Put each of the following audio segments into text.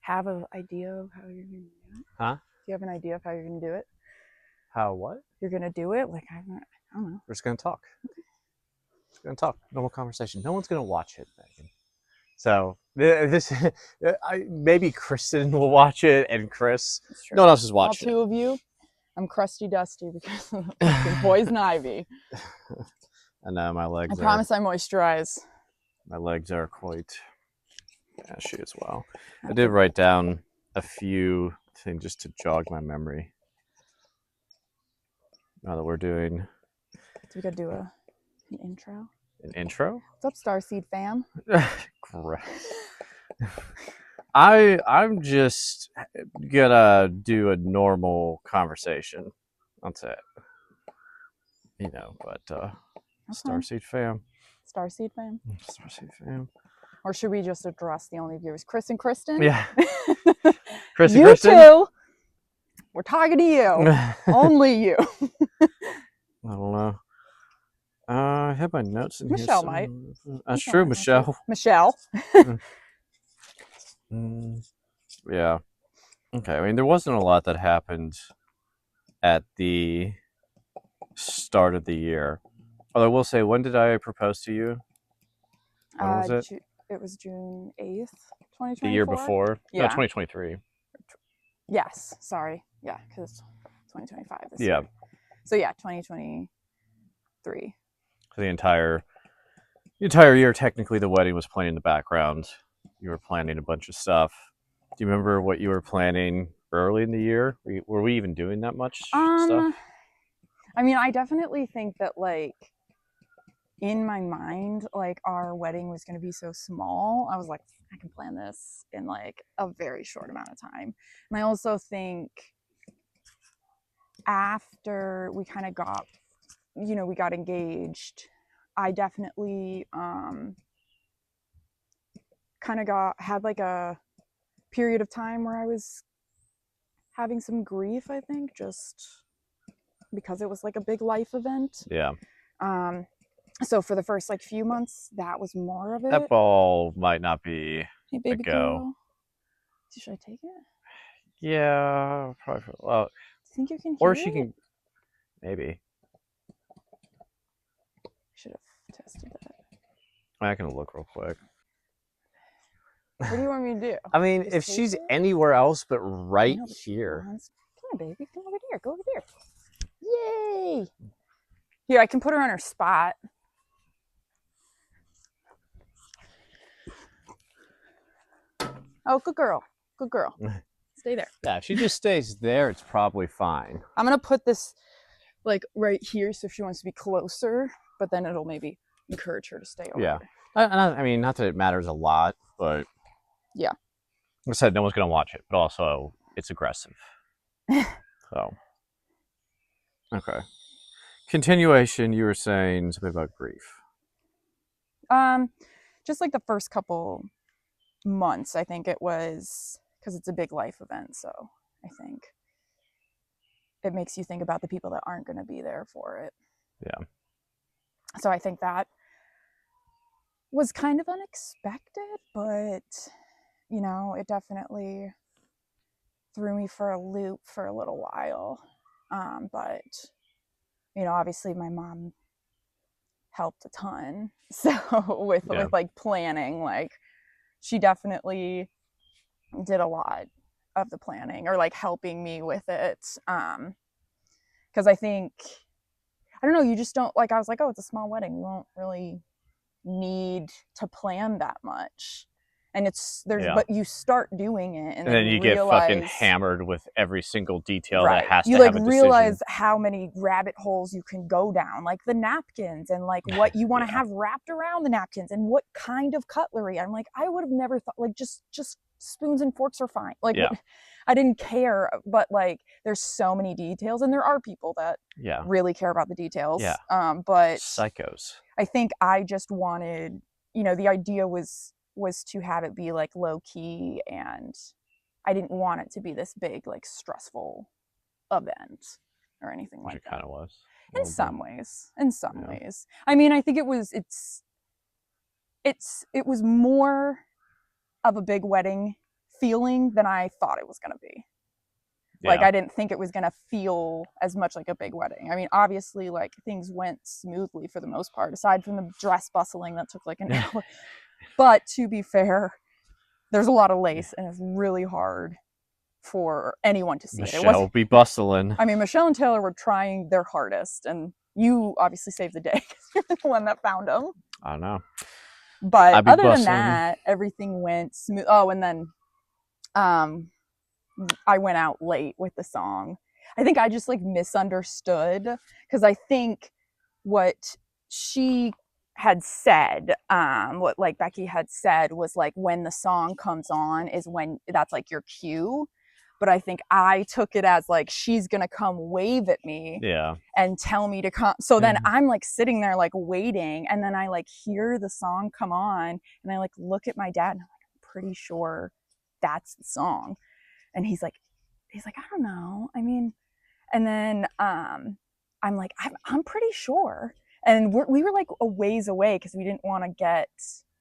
have an idea of how you're gonna do it? Huh? Do you have an idea of how you're gonna do it? How what? You're gonna do it? Like I don't know. We're just gonna talk. Just gonna talk. Normal conversation. No one's gonna watch it, Megan. So this, maybe Kristen will watch it, and Chris. No one else is watching. All two of you. I'm crusty dusty because of the poison ivy. I know my legs. I promise I moisturize. My legs are quite ashy as well. I did write down a few things just to jog my memory. Now that we're doing. So we gotta do an intro. An intro? What's up, Starseed fam? Gross. I'm just gonna do a normal conversation. That's it. You know, but Starseed fam. Starseed fam? Starseed fam. Or should we just address the only viewers? Chris and Kristen? Yeah. Chris and you Kristen? two! We're talking to you. Only you. I don't know. I have my notes in Michelle here. might. That's true, Michelle. Michelle. Yeah. Okay. I mean, there wasn't a lot that happened at the start of the year. Although I will say, when did I propose to you? When was it? It was June 8th, 2024. The year before? Yeah. No, 2023. Yes. Sorry. Yeah, because it's 2025 this yeah. year. So yeah, 2023. So the entire year, technically, the wedding was playing in the background. You were planning a bunch of stuff. Do you remember what you were planning early in the year? Were we even doing that much stuff? I mean, I definitely think that, like, in my mind, like, our wedding was going to be so small. I was like, I can plan this in, like, a very short amount of time. And I also think after we kind of got, we got engaged, I definitely kind of had like a period of time where I was having some grief, I think, just because it was like a big life event. Yeah. So for the first like few months, that was more of it. That ball might not be hey, baby a go. Girl. Should I take it? Yeah, probably. Well, do you think you can hear or she it? can, maybe. Should have tested that. I can look real quick. What do you want me to do? I mean, if she's anywhere else but right here. Come here, baby. Come over here. Go over there. Yay! Here, I can put her on her spot. Oh, good girl. Good girl. Stay there. Yeah, if she just stays there, it's probably fine. I'm going to put this like right here so if she wants to be closer, but then it'll maybe encourage her to stay over Yeah. there. I mean, not that it matters a lot, but yeah. Like I said, no one's going to watch it, but also it's aggressive. So, okay. Continuation, you were saying something about grief. Just like the first couple months, I think it was, because it's a big life event, so I think it makes you think about the people that aren't going to be there for it. Yeah. So I think that was kind of unexpected, but, it definitely threw me for a loop for a little while. But, obviously my mom helped a ton. So with like planning, like she definitely did a lot of the planning or like helping me with it. Because I think, I don't know, you just don't, like, I was like, oh, it's a small wedding. We won't really need to plan that much. And but you start doing it and then you get fucking hammered with every single detail that has to have a decision. You realize how many rabbit holes you can go down, like the napkins and like what you want to have wrapped around the napkins and what kind of cutlery. I'm like, I would have never thought, like, just spoons and forks are fine. Like, I didn't care, but like there's so many details and there are people that really care about the details. But psychos. I think I just wanted, the idea was to have it be like low key, and I didn't want it to be this big, like, stressful event or anything like that. It kind of was. In some ways. I mean, I think it was more of a big wedding feeling than I thought it was going to be. Yeah. Like, I didn't think it was going to feel as much like a big wedding. I mean, obviously, like, things went smoothly for the most part, aside from the dress bustling that took like an hour. But to be fair, there's a lot of lace, and it's really hard for anyone to see it. Michelle be bustling. I mean, Michelle and Taylor were trying their hardest, and you obviously saved the day because you're the one that found them. I know. But other than that, everything went smooth. Oh, and then I went out late with the song. I think I just like misunderstood, because I think what she had said, what like Becky had said was like, when the song comes on is when that's like your cue. But I think I took it as like, she's gonna come wave at me, and tell me to come. So then I'm like sitting there like waiting, and then I like hear the song come on, and I like look at my dad, and I'm like, I'm pretty sure that's the song. And he's like, I don't know. I mean, and then I'm like, I'm pretty sure. And we were like a ways away because we didn't want to get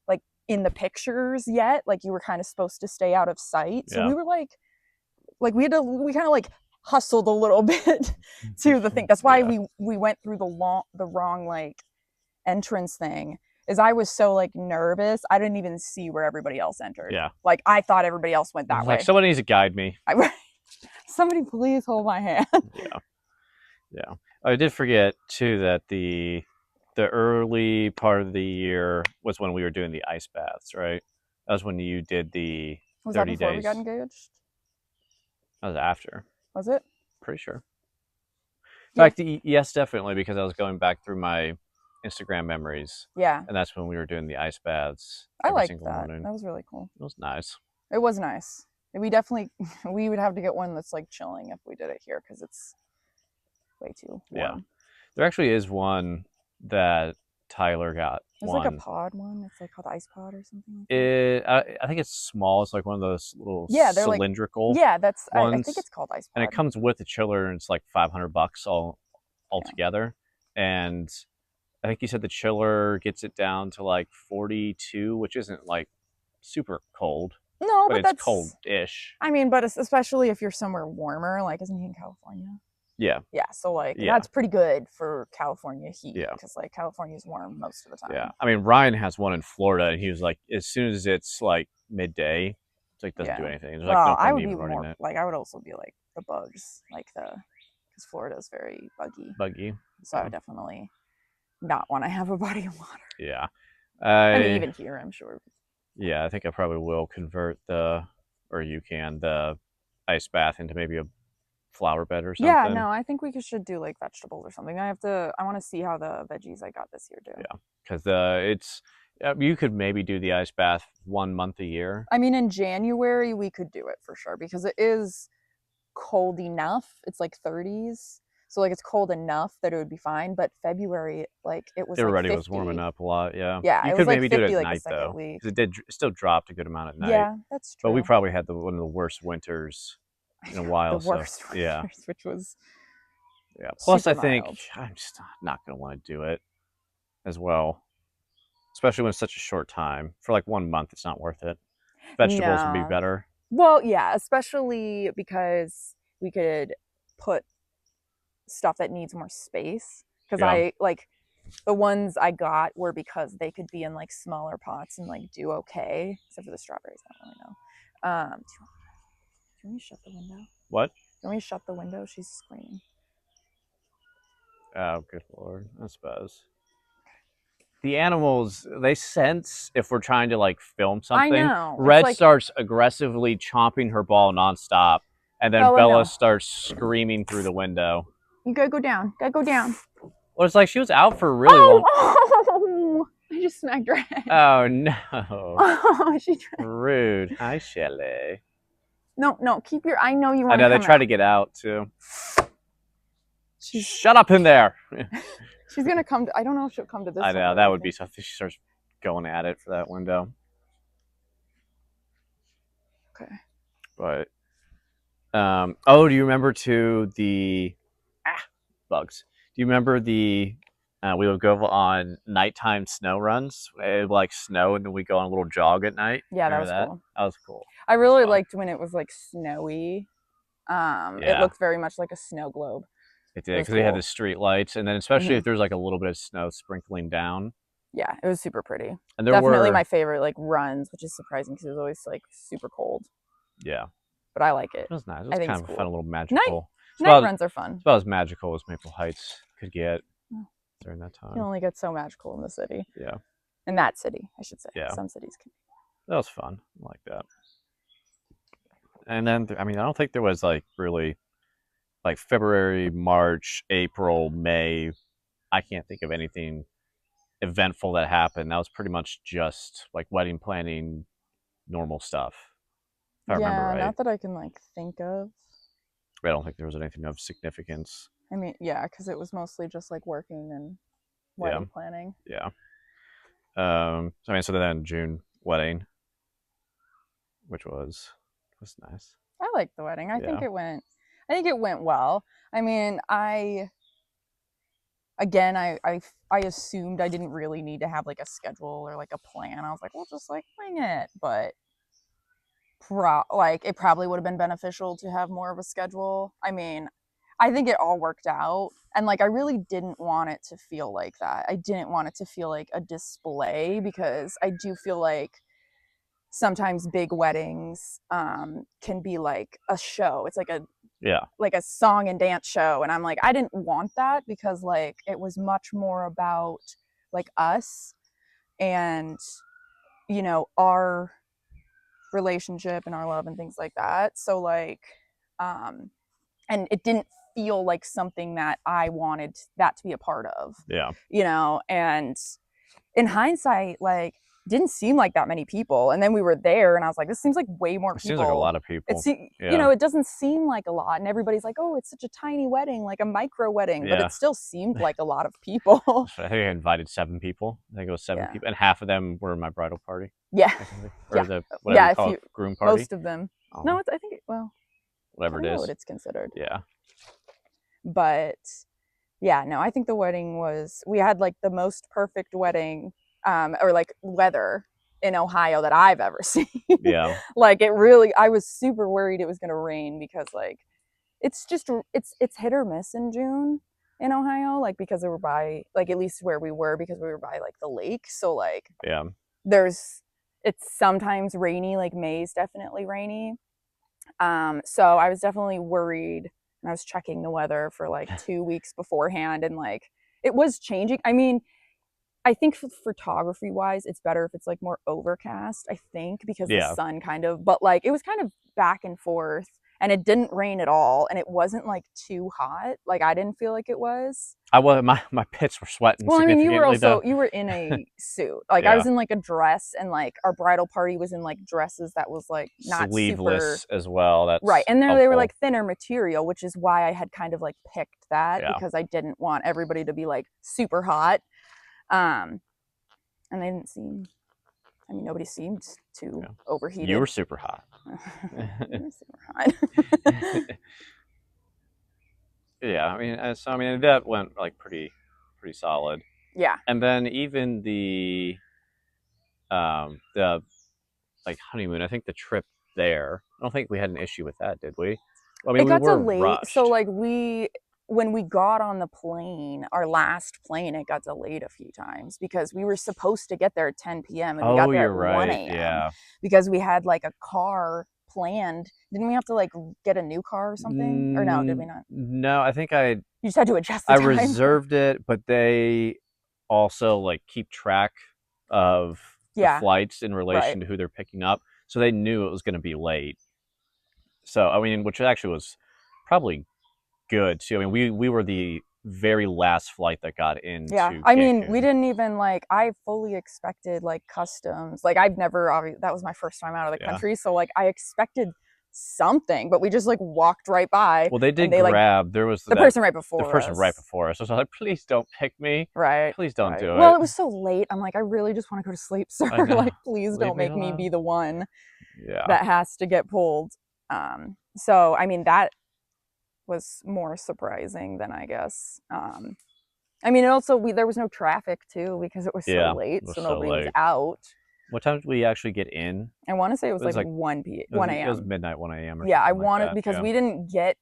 like in the pictures yet. Like, you were kind of supposed to stay out of sight. So we were like we kind of like hustled a little bit to the thing. That's why we went through the wrong like entrance thing. Is I was so like nervous, I didn't even see where everybody else entered. Yeah. Like, I thought everybody else went that way. Like, someone needs to guide me. Somebody please hold my hand. Yeah. I did forget too that the early part of the year was when we were doing the ice baths, right? That was when you did the 30 days. Was that before we got engaged? That was after. Was it? Pretty sure. In fact, yes, definitely, because I was going back through my Instagram memories. Yeah. And that's when we were doing the ice baths. I liked that. Morning. That was really cool. It was nice. It was nice. We definitely, we would have to get one that's like chilling if we did it here, because it's way too warm. Yeah. There actually is one that Tyler got. It's like a pod one. It's like called Ice Pod or something like that. I think it's small. It's like one of those little cylindrical that's ones. I think it's called Ice Pod. And it comes with a chiller, and it's like $500 all together. And I think you said the chiller gets it down to like 42, which isn't like super cold. No, but it's cold-ish. I mean, but especially if you're somewhere warmer, like, isn't he in California? Yeah. Yeah, so like that's pretty good for California heat. Yeah. Because like California's warm most of the time. Yeah. I mean, Ryan has one in Florida, and he was like, as soon as it's like midday, it's like doesn't do anything. There's like no I would be more like, I would also be like the bugs, like because Florida is very buggy. So I would definitely not want to have a body of water. Yeah. I mean, even here, I'm sure. Yeah, I think I probably will convert the ice bath into maybe a flower bed or something. Yeah, no, I think we should do like vegetables or something. I want to see how the veggies I got this year do. Yeah, because you could maybe do the ice bath 1 month a year. I mean, in January we could do it for sure, because it is cold enough. It's like 30s. So like, it's cold enough that it would be fine. But February, like, it was already like was warming up a lot. Yeah. Yeah. You could maybe do it at night though. It still dropped a good amount at night. Yeah, that's true. But we probably had one of the worst winters in a while. The worst winters, which was Plus, I think I'm just not going to want to do it as well, especially when it's such a short time. For like 1 month, it's not worth it. Vegetables would be better. Well, yeah, especially because we could put stuff that needs more space, because I like the ones I got were because they could be in like smaller pots and like do okay, except for the strawberries. I don't really know. Can we shut the window? What? Can we shut the window? She's screaming. Oh, good Lord. I suppose. The animals, they sense if we're trying to like film something. I know. Red starts aggressively chomping her ball nonstop, and then Bella starts screaming through the window. You gotta go down. Gotta go down. Well, it's like she was out for really long. Oh, I just smacked her head. Oh, no. Oh, she tried. Rude. Hi, Shelly. No, keep your... I know you want to I know, they try to get out, too. Shut up in there. She's going to come to... I don't know if she'll come to this I know, that would be something. She starts going at it for that window. Okay. But, do you remember bugs? Do you remember the We would go on nighttime snow runs. It would like snow, and then we go on a little jog at night. Yeah, that Remember was that? cool. That was cool. I That was really fun. liked when it was like snowy. It Yeah, looked very much like a snow globe. it It did was because they had the cool. street lights, and then especially Hmm. if there's like a little bit of snow sprinkling down. Yeah, it was super pretty. And there Definitely were, my favorite like runs, which is surprising because it was always like super cold. yeah, But I like it. it was nice. It I was think kind it's of a fun cool. little Night magical. night runs are fun. It's about as magical as Maple Heights could get You during that can time. only get so magical in the city. Yeah, In that city, I should say. yeah, Some cities can. that was fun. I like that. And then I mean, I don't think there was like really like February, March, April, May. I can't think of anything eventful that happened. That was pretty much just like wedding planning, normal stuff. If I remember Yeah, right. not that I can like think of. I don't think there was anything of significance. I mean, yeah, because it was mostly just like working and Yeah, wedding planning. yeah. So I mean, so then June wedding, which was nice. I liked the wedding. I think Yeah, it went. I think it went well. I mean, I assumed I didn't really need to have like a schedule or like a plan. I was like, we'll just like wing it. But like it probably would have been beneficial to have more of a schedule. I mean, I think it all worked out. And like I really didn't want it to feel like that. I didn't want it to feel like a display because I do feel like sometimes big weddings can be like a show. It's yeah, like a song and dance show, and I'm like, I didn't want that because like it was much more about like us and our relationship and our love and things like that. So like um and it didn't feel like something that I wanted that to be a part of, yeah. and in hindsight, like, didn't seem like that many people. And then we were there, and I was like, this seems like way more It seems like a people. lot of people. It's Yeah, it doesn't seem like a lot, and everybody's like, oh, it's such a tiny wedding, like a micro wedding, but yeah. it still seemed like a lot of people. I think I invited 7 people. I think it was seven Yeah, people, and half of them were my bridal party, yeah, technically, or yeah, the whatever yeah. you If call you it, groom party. Most of them, I don't no, know, I think well, I whatever it don't know what is. it's considered, Yeah, but yeah, no, I think the wedding was. We had like the most perfect wedding, or like weather in Ohio that I've ever seen. yeah, Like it really, I was super worried it was going to rain because like it's hit or miss in June in Ohio, like because we were by like at least where we were because we were by like the lake. So like yeah. there's it's sometimes rainy, like May's definitely rainy. So I was definitely worried and I was checking the weather for like 2 weeks beforehand and like it was changing. I mean, I think photography wise, it's better if it's like more overcast, I think, because the Yeah, sun kind of, but like it was kind of back and forth and it didn't rain at all and it wasn't like too hot. Like I didn't feel like it was. I was my pits were sweating Well, I mean, significantly though. you were in a suit. Like I Yeah, was in like a dress and like our bridal party was in like dresses that was like not super sleeveless as well. right. That's And they were helpful. like thinner material, which is why I had kind of like picked that Yeah, because I didn't want everybody to be like super hot. Um, and they didn't seem. I mean, nobody seemed too yeah. You were overheated. super hot. Super hot. Yeah, I mean, so I mean that went like pretty solid. Yeah, And then even the like honeymoon, I think the trip there, I don't think we had an issue with that, did we? Well, I it mean, we got were delayed. So rushed. like when we got on the plane, our last plane, it got delayed a few times because we were supposed to get there at 10 p.m. and we Oh, got there you're at right. 1 a.m. Yeah. because we had like a car planned. Didn't we have to like get a new car or something? Or no, did we not? No, I think I You just had to adjust the I time. reserved it, but they also like keep track of the Yeah, flights in right. relation to who they're picking up, so they knew it was going to be late. So I mean, which actually was probably good too. I mean, we were the very last flight that got Yeah. into I mean, we Cancun. didn't even like, I fully expected like customs. Like, I've never, that was my first time out of the Yeah. country. So, like, I expected something, but we just like walked right by Well, they and did they like, grab. There was the that person right the before person right us. before us. So I was like, please don't pick me. Right. Please don't Right. do Well, it. it was so late. I'm like, I really just want to go to sleep, sir. I know. Like, please Leave don't me make me be alone. the one Yeah. that has to get pulled. So, I mean, that was more surprising than I guess. I mean, and also there was no traffic too because it was so Yeah, it late, was so so nobody was late. out. What time did we actually get in? I want to say it It was was like like 1 it was a.m. midnight, 1 a.m. or Yeah, I something like wanted that. because Yeah, we didn't get.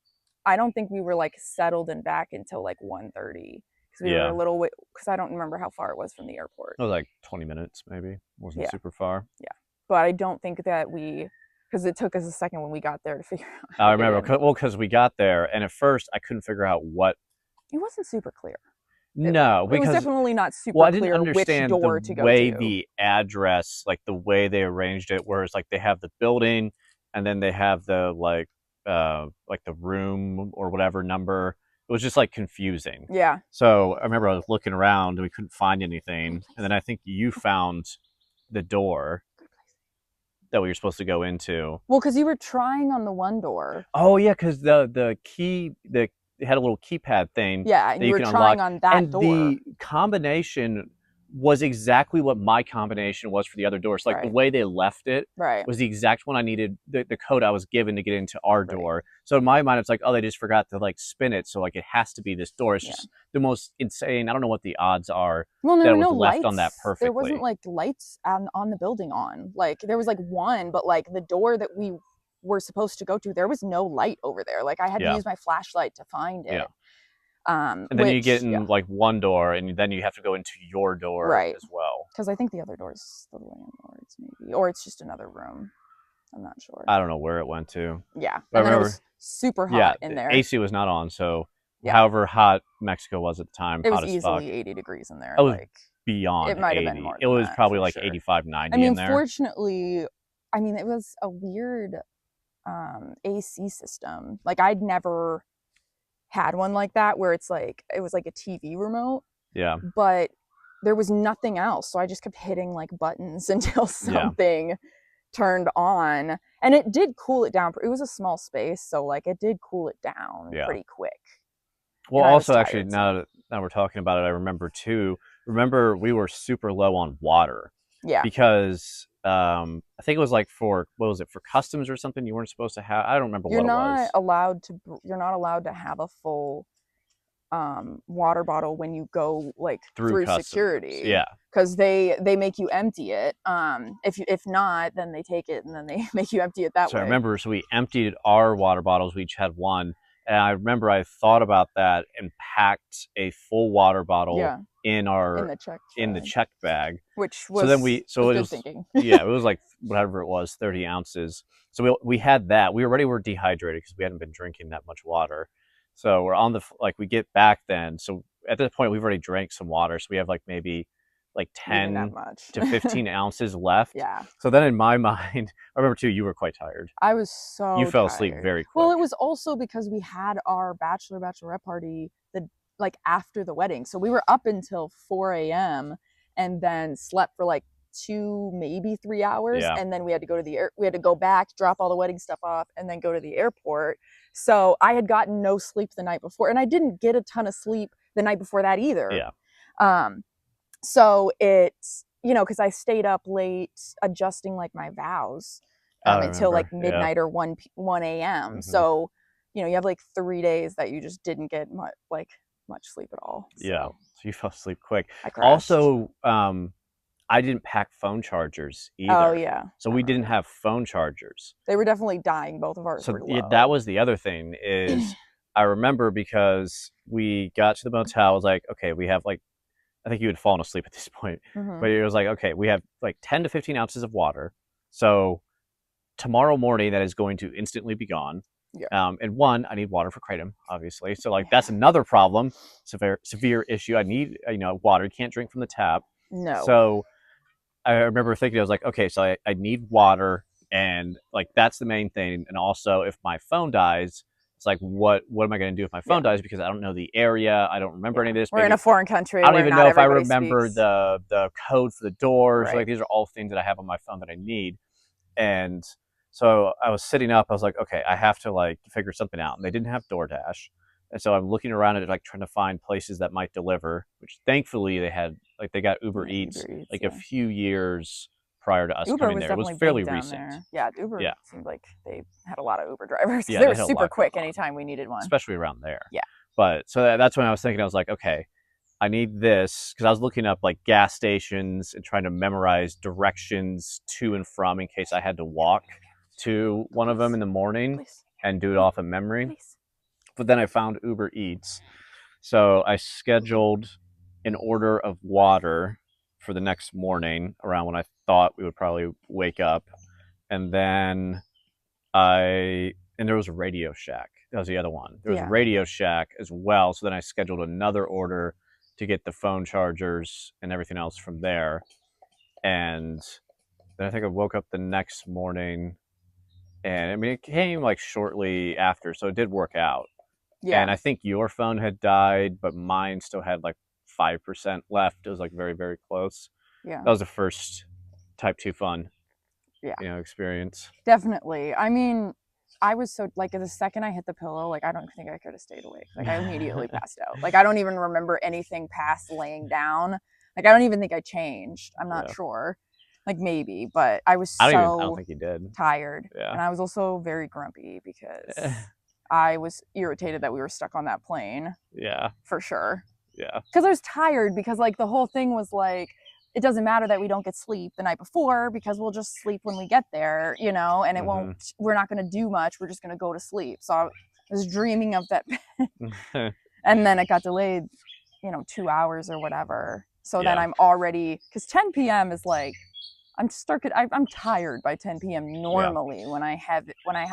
I don't think we were like settled and back until like 1:30 because we were yeah. a little because I don't remember how far it was from the airport. It was like 20 minutes, maybe. Wasn't Yeah, super far. yeah, but I don't think that because it took us a second when we got there to figure out how I to get remember, in. well, because we got there, and at first I couldn't figure out what. It wasn't super clear. It, No, it was because definitely not well, super I didn't clear which understand the door to go way to. the address, like the way they arranged it, where it's like they have the building, and then they have the like the room or whatever number. It was just like confusing. Yeah. So I remember I was looking around and we couldn't find anything, and then I think you found the door that we were supposed to go into. Well, because you were trying on the one door. Oh yeah, because the key it had a little keypad thing Yeah, and that you you were can unlock, trying on that and door. the combination was exactly what my combination was for the other doors. Like the Right. way they left it Right. was the exact one I needed, the code I was given to get into our Right. door. So in my mind, it's like, oh, they just forgot to like spin it, so like it has to be this door. It's Yeah. just the most insane. I don't know what the odds are Well, there that were it was no left on that lights. There wasn't perfectly. like lights on the building on. Like there was like one, but like the door that we were supposed to go to, there was no light over there. Like I had to Yeah, use my flashlight to find yeah. it. And then you get Which, yeah, in like one door, and then you have to go into your door right. as well. Because I think the other door's the landlord's maybe, or it's just another room. I'm not sure. I don't know where it went to. Yeah, But I and then it remember, was super yeah, hot in the there. AC was not on, so Yeah, however hot Mexico was at the time, it hot was as fuck. easily 80 degrees in there. It was Like it beyond might have been 80. more It than was that probably for like sure. 85, I 90 in mean, there. fortunately, I mean it was a weird AC system. Like I'd never had one like that where it's like it was like a TV remote, Yeah, but there was nothing else. So I just kept hitting like buttons until yeah, something turned on, and it did cool it down. It was a small space, so like it did cool it down yeah. pretty quick. Well, And I was also, actually, tired, so now we're talking about it, I remember too. Remember, we were super low on water yeah. because I think it was like for what was it, for customs or something? You weren't supposed to have. I don't remember You're what it not was. allowed to. You're not allowed to have a full water bottle when you go like Through through customs. security Yeah. because they make you empty it. If not, then they take it and then they make you empty it that So I way. remember, so we emptied our water bottles. We each had one, and I remember I thought about that and packed a full water bottle Yeah, in in our the check in the bag, check bag. which So then we, so was it good was, thinking. yeah, it was like whatever it was, 30 ounces. So we had that. We already were dehydrated because we hadn't been drinking that much water. So we're on the like we get back then. So at this point we've already drank some water. So we have like maybe like We didn't have 10 much. to 15 ounces left. Yeah, So then in my mind, I remember too, you were quite tired. I was You so fell asleep tired. very Well, quick. it was also because we had our bachelorette party the like after the wedding, so we were up until 4 a.m. and then slept for like 2 maybe 3 hours, Yeah. and then we had to go to we had to go back, drop all the wedding stuff off, and then go to the airport. So I had gotten no sleep the night before, and I didn't get a ton of sleep the night before that either. Yeah. So it's because I stayed up late adjusting like my vows I until like remember. Yeah. midnight or 1 a.m. Hmm. So you have like 3 days that you just didn't get much sleep at all. Yeah. So So you fell asleep quick. I crashed. Also, I didn't pack phone chargers Oh either. yeah, So I we didn't remember. have phone chargers. They were definitely dying. Both of ours So were yeah, that low. was the other thing is I remember because we got to the motel, I was like, okay, we have like, I think you had fallen asleep at this point, Mm-hmm. but it was like, okay, we have like 10 to 15 ounces of water. So tomorrow morning that is going to instantly be gone. Yeah. And one, I need water for kratom, obviously. So like that's another problem, severe issue. I need water. You can't drink from the tap. No. So I remember thinking, I was like, okay, so I need water, and like that's the main thing. And also, if my phone dies, it's like, what am I going to do if my phone dies? Because I don't know the area, I don't remember any of this. We're in Maybe a foreign country I don't where even not know if I everybody remember speaks. the code for the doors. Right. Like these are all things that I have on my phone that I need. And so I was sitting up. I was like, okay, I have to like figure something out. And they didn't have DoorDash, and so I'm looking around at like trying to find places that might deliver. Which thankfully they had, like they got Uber Eats like a few years prior to us Uber coming was there. It was definitely fairly big down recent. there. Yeah, Uber Yeah, seemed like they had a lot of Uber drivers because yeah, they they were had a super lot going quick on, anytime we needed one. especially around there. Yeah. But so that's when I was thinking. I was like, okay, I need this because I was looking up like gas stations and trying to memorize directions to and from in case I had to walk to one of them in the morning Please, and do it please, off of memory. please. But then I found Uber Eats. So I scheduled an order of water for the next morning around when I thought we would probably wake up. And then and there was a Radio Shack. That was the other one. There was a Yeah. Radio Shack as well. So then I scheduled another order to get the phone chargers and everything else from there. And then I think I woke up the next morning, and I mean, it came like shortly after, so it did work out. And Yeah. I think your phone had died, but mine still had like 5% left. It was like very, very close. Yeah. That was the first Type 2 fun, Yeah. experience. Definitely. I mean, I was so like the second I hit the pillow, like I don't think I could have stayed awake. Like I immediately passed out. Like I don't even remember anything past laying down. Like I don't even think I changed. I'm not Yeah. sure. Like maybe, but I was I don't so think you did. tired. Yeah. And I was also very grumpy because I was irritated that we were stuck on that plane. Yeah. For sure. Yeah. Because I was tired because like the whole thing was like it doesn't matter that we don't get sleep the night before because we'll just sleep when we get there, you know, and it won't, we're not going to do much. We're just going to go to sleep. So I was dreaming of that. And then it got delayed, 2 hours or whatever. So then I'm already, because 10 p.m. is like, I'm tired by 10 p.m. normally when I have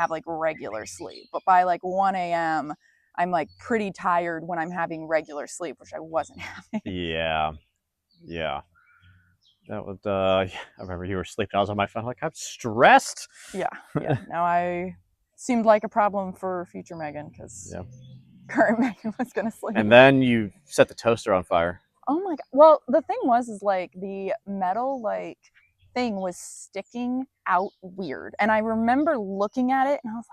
like regular sleep. But by like 1 a.m., I'm like pretty tired when I'm having regular sleep, which I wasn't having. Yeah. That was I remember you were sleeping. I was on my phone like I'm stressed. Yeah. Now I seemed like a problem for future Megan because current Megan was gonna sleep. And then you set the toaster on fire. Oh my god. Well, the thing is like the metal like thing was sticking out weird. And I remember looking at it and I was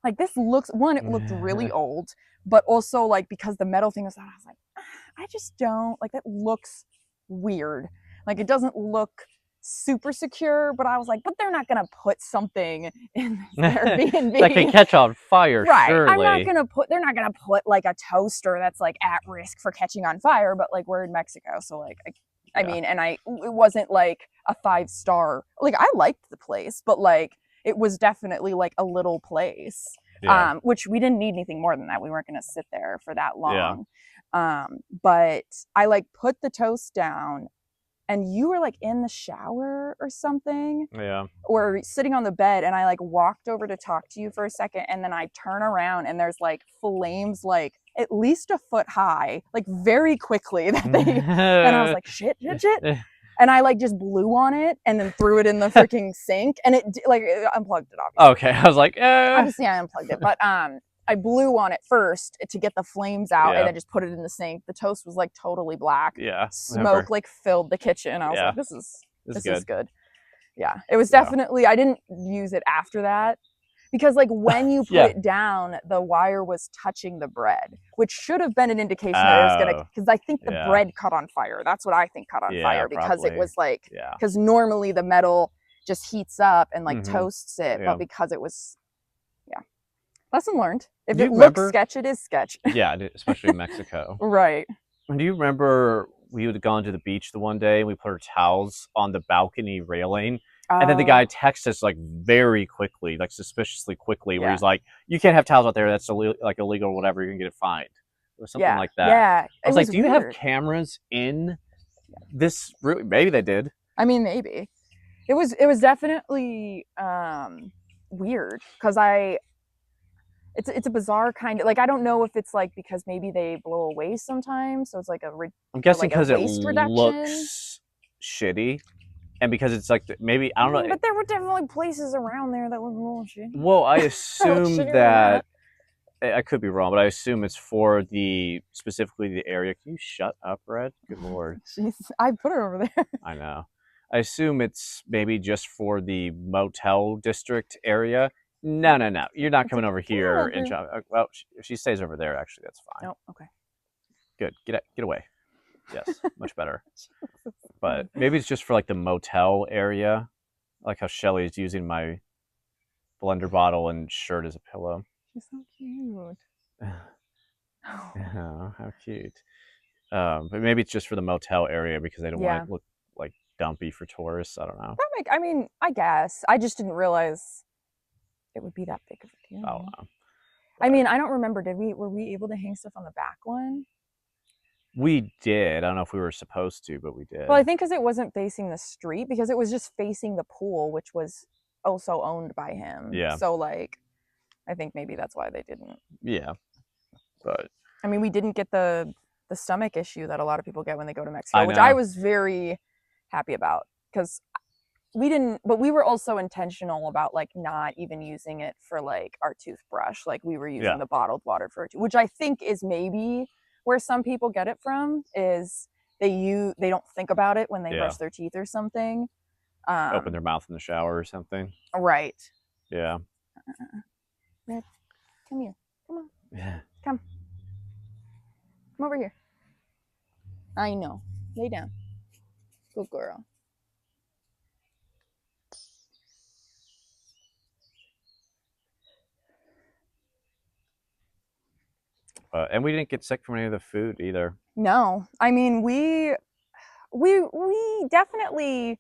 like this looks it looked really old, but also like because the metal thing was on, I was like, I just don't like that looks weird. Like it doesn't look super secure, but I was like, but they're not gonna put something in this Airbnb that can catch on fire, right? surely. They're not gonna put like a toaster that's like at risk for catching on fire. But like we're in Mexico, so like I mean, and it wasn't like a 5-star. Like I liked the place, but like it was definitely like a little place. Which we didn't need anything more than that. We weren't gonna sit there for that long. But I like put the toast down and you were like in the shower or something. Or sitting on the bed and I like walked over to talk to you for a second and then I turn around and there's like flames like at least a foot high, like very quickly that and I was like, shit. And I like just blew on it and then threw it in the freaking sink and it unplugged it obviously. Okay, I was like, obviously I unplugged it, but I blew on it first to get the flames out and then just put it in the sink. The toast was like totally black. Smoke like filled the kitchen. I was like, this is good. Yeah, it was definitely, I didn't use it after that because like when you put it down, the wire was touching the bread, which should have been an indication that it was gonna, because I think the bread caught on fire. That's what I think caught on fire because it was like, because normally the metal just heats up and like toasts it, but because it was, lesson learned. If it looks sketch, it is sketch. Yeah, especially in Mexico. Right. Do you remember we had gone to the beach the one day and we put our towels on the balcony railing? And then the guy texted us like very quickly, like suspiciously quickly, where he's like, "You can't have towels out there. That's like illegal or whatever. You can get it fined." Or something like that. Yeah. I was like, "Do you have cameras in this room?" Maybe they did. I mean, maybe. It was definitely weird because it's a bizarre kind of like, I don't know if it's like because maybe they blow a waste sometimes, so it's like I'm guessing because like it looks shitty. And because it's like maybe I don't know, but there were definitely places around there that looked a little shitty. Well, I assume that I could be wrong, but I assume it's for specifically the area. Can you shut up, Red? Good lord. Jeez, I put it over there. I know. I assume it's maybe just for the motel district area. No. You're not coming over here and well, if she stays over there, actually, that's fine. Oh, okay. Good. Get away. Yes, much better. But maybe it's just for like the motel area. I like how Shelly's using my blender bottle and shirt as a pillow. She's so cute. Oh, how cute. But maybe it's just for the motel area because they don't want Yeah. it to look like dumpy for tourists. I don't know. I mean, I guess. I just didn't realize it would be that big of a I don't deal. know. I But mean, I don't remember. Were we able to hang stuff on the back one? we did. I don't know if we were supposed to, but we Well, I did. think because it wasn't facing the street, because it was just facing the pool, which was also owned by him. Yeah. So like, I think maybe that's why they didn't. Yeah. But I mean, we didn't get the stomach issue that a lot of people get when they go to Mexico, I which I know. was very happy about because we didn't, but we were also intentional about like not even using it for like our toothbrush. Like we were using Yeah. the bottled water for it, which I think is maybe where some people get it from is they don't think about it when they Yeah. brush their teeth or something. Open their mouth in the shower or something. Right. Yeah. Red, come here. Come on. Yeah. Come. Come over here. I know. Lay down. Good girl. And we didn't get sick from any of the food either. No. I mean, we definitely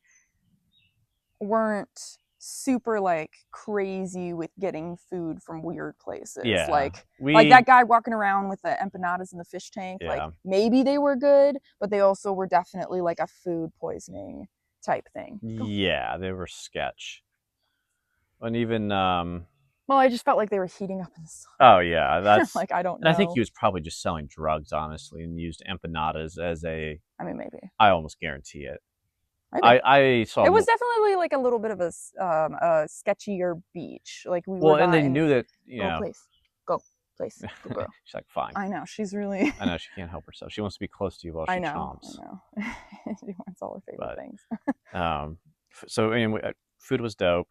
weren't super like crazy with getting food from weird places. Yeah. Like that guy walking around with the empanadas in the fish tank. Yeah. Like maybe they were good, but they also were definitely like a food poisoning type thing. Yeah, they were sketch. And even Well, I just felt like they were heating up in the sun. oh yeah, that's like I don't and know. I think he was probably just selling drugs, honestly, and used empanadas as a. I mean, maybe. I almost guarantee it. Maybe. I saw It was definitely like a little bit of a sketchier beach. Like we well, were and not they in. knew that Go, please. Go, please. Good girl. she's like, fine. I know she's really. I know she can't help herself. She wants to be close to you while she chomps. I know. She wants all her favorite But things. so anyway, food was dope.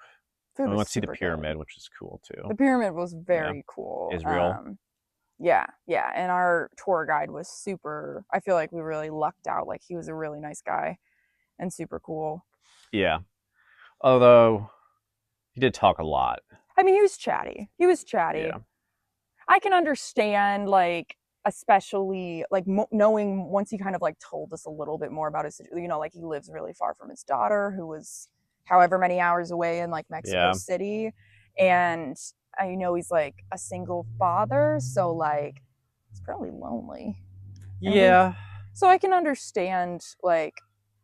Food we was went to see the super pyramid, good. which is cool too. The pyramid was very cool. Israel. Yeah, and our tour guide was super. I feel like we really lucked out. Like he was a really nice guy, and super cool. Yeah, although he did talk a lot. I mean, he was chatty. Yeah. I can understand, like, especially like knowing once he kind of like told us a little bit more about his, like he lives really far from his daughter, who was however many hours away in like Mexico City, and I know he's like a single father, so like it's probably lonely. Yeah. So I can understand like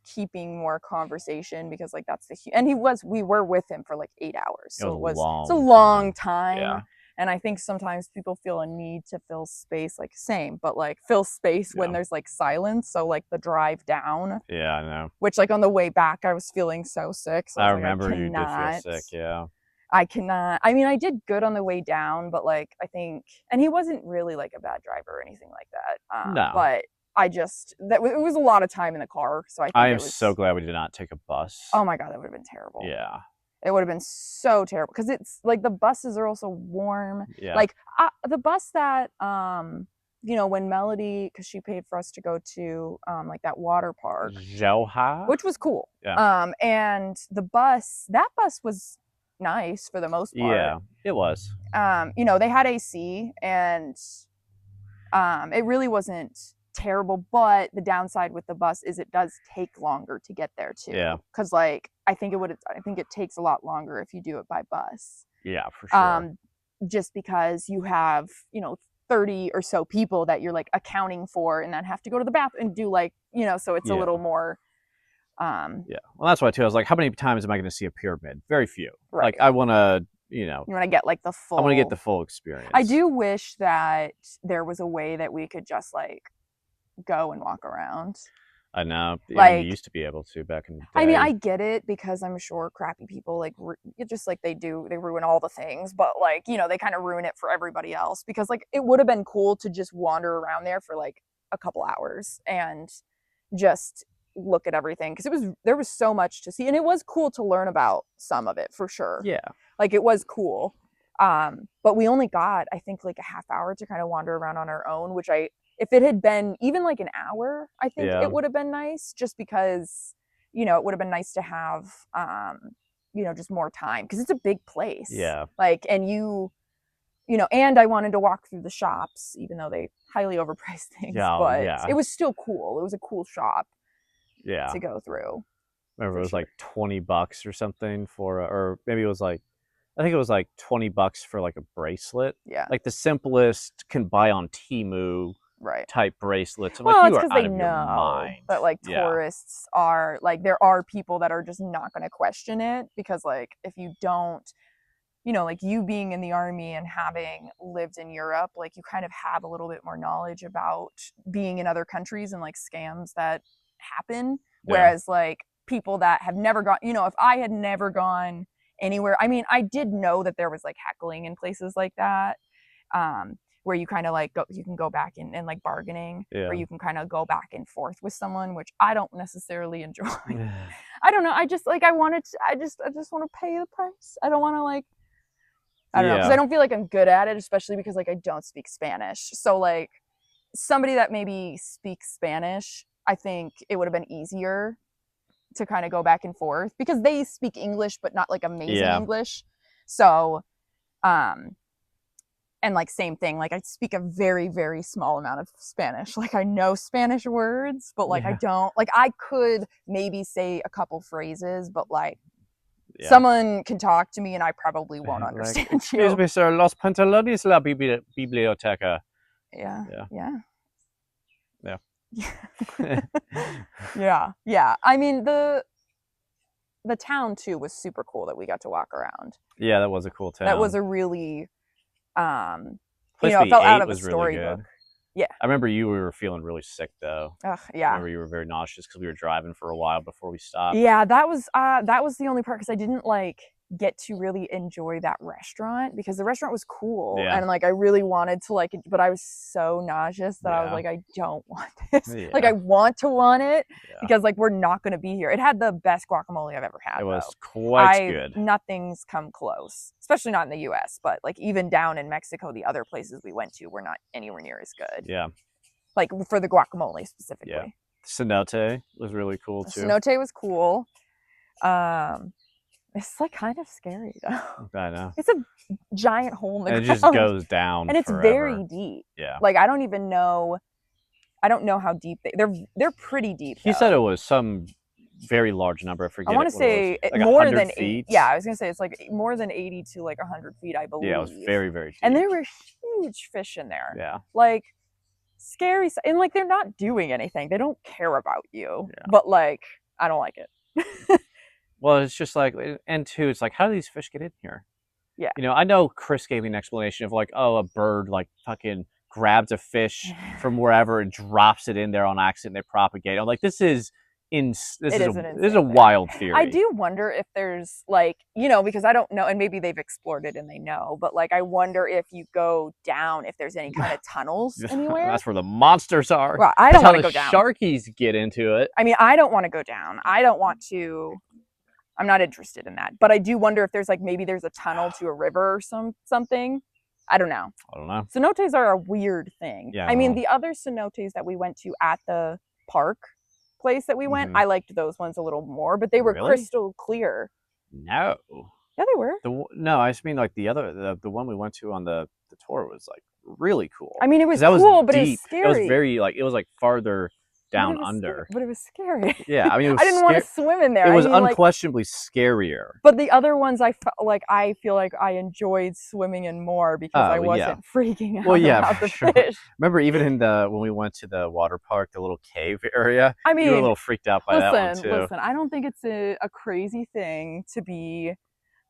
keeping more conversation because like that's and we were with him for like 8 hours, so it's a long time. Yeah. And I think sometimes people feel a need to fill space, like same, but like fill space when there's like silence. So like the drive down. Yeah, I know. Which like on the way back, I was feeling so sick. So I remember you did feel sick. Yeah. I cannot. I mean, I did good on the way down, but like I think, and he wasn't really like a bad driver or anything like that. No. But I just it was a lot of time in the car. So I am so glad we did not take a bus. Oh my god, that would have been terrible. Yeah. It would have been so terrible because it's like the buses are also warm. Yeah. Like the bus that when Melody, because she paid for us to go to like that water park, Joha, which was cool. Yeah. And that bus was nice for the most part. Yeah, it was. They had AC and it really wasn't terrible, but the downside with the bus is it does take longer to get there too. Yeah. Because like I think it takes a lot longer if you do it by bus. Yeah, for sure. Just because you have 30 or so people that you're like accounting for and then have to go to the bathroom and do like so it's a little more. Yeah, well that's why too. I was like, how many times am I going to see a pyramid? Very few. Right. Like I want to. You want to get like the full. I want to get the full experience. I do wish that there was a way that we could just like go and walk around. I know. Like you used to be able to back in the day. I mean, I get it because I'm sure crappy people like just like they ruin all the things, but like they kind of ruin it for everybody else because like it would have been cool to just wander around there for like a couple hours and just look at everything because there was so much to see and it was cool to learn about some of it for sure. Yeah. Like it was cool. But we only got, I think, like a half hour to kind of wander around on our own, which if it had been even like an hour, I think it would have been nice just because, it would have been nice to have, just more time because it's a big place. Yeah. Like, and you and I wanted to walk through the shops, even though they highly overpriced things. Yeah, but yeah. it was still cool. It was a cool shop Yeah. to go through. Remember, For it was sure. like $20 or something for, or maybe it was like, I think it was like $20 for like a bracelet. Yeah. Like the simplest can buy on Temu Right. type bracelets. I'm Well, like, it's you are because out they of your know mind. that like Yeah. tourists are like, there are people that are just not going to question it, because like if you don't, like you being in the army and having lived in Europe, like you kind of have a little bit more knowledge about being in other countries and like scams that happen. Yeah. Whereas like people that have never gone, if I had never gone anywhere, I mean, I did know that there was like heckling in places like that. Where you kind of like you can go back and like bargaining, Yeah. where you can kind of go back and forth with someone, which I don't necessarily enjoy. I don't know. I just like, I just want to pay the price. I don't want to like, I don't know, because I don't feel like I'm good at it, especially because like I don't speak Spanish. So like somebody that maybe speaks Spanish, I think it would have been easier to kind of go back and forth, because they speak English, but not like amazing English. So, and like same thing, like I speak a very, very small amount of Spanish. Like I know Spanish words, but like I don't, like I could maybe say a couple phrases, but like someone can talk to me and I probably won't understand. Like, excuse me, sir, los pantalones la biblioteca. Yeah. I mean, the town too was super cool that we got to walk around. Yeah, that was a cool town. That was a really Place it felt out of a was storybook. Really good. Yeah. I remember we were feeling really sick though. Yeah. I remember you were very nauseous because we were driving for a while before we stopped. Yeah, that was the only part, because I didn't like get to really enjoy that restaurant, because the restaurant was cool and like I really wanted to like it, but I was so nauseous that I was like, I don't want this. Like I want it because like we're not going to be here. It had the best guacamole I've ever had. It was quite good. Nothing's come close, especially not in the US, but like even down in Mexico, the other places we went to were not anywhere near as good. Yeah. Like for the guacamole specifically. Yeah. Cenote was really cool too. Cenote was cool. It's like kind of scary though. I know. It's a giant hole in the ground. It just goes down, and it's forever. Very deep. Yeah. Like I don't know how deep they're pretty deep. He said it was some very large number. I forget. I want to say like more than feet. 8. Yeah, I was gonna say it's like more than 80 to like 100 feet, I believe. Yeah, it was very, very deep. And there were huge fish in there. Yeah. Like scary, and like they're not doing anything. They don't care about you. Yeah. But like I don't like it. Well, it's just like, and two, it's like, how do these fish get in here? Yeah. I know Chris gave me an explanation of like, oh, a bird like fucking grabs a fish from wherever and drops it in there on accident. They propagate. I'm like, this is a wild theory. I do wonder if there's like, because I don't know, and maybe they've explored it and they know, but like I wonder if you go down, if there's any kind of tunnels anywhere. That's where the monsters are. Well, I don't want to go down. Sharkies get into it. I mean, I don't want to go down. I don't want to. I'm not interested in that. But I do wonder if there's like, maybe there's a tunnel to a river or something. I don't know. Cenotes are a weird thing. Yeah. I mean, the other cenotes that we went to at the park place that we went, I liked those ones a little more, but they were crystal clear. No. Yeah, they were. No, I just mean like the one we went to on the tour was like really cool. I mean, it was cool, but it was scary. It was very like, it was like farther down under. But it was scary. Yeah, I mean, I didn't want to swim in there. It was unquestionably scarier. But the other ones, I feel like I enjoyed swimming in more because I wasn't freaking out about the fish. Remember, even in when we went to the water park, the little cave area, I mean, you were a little freaked out by that one too. Listen, I don't think it's a crazy thing to be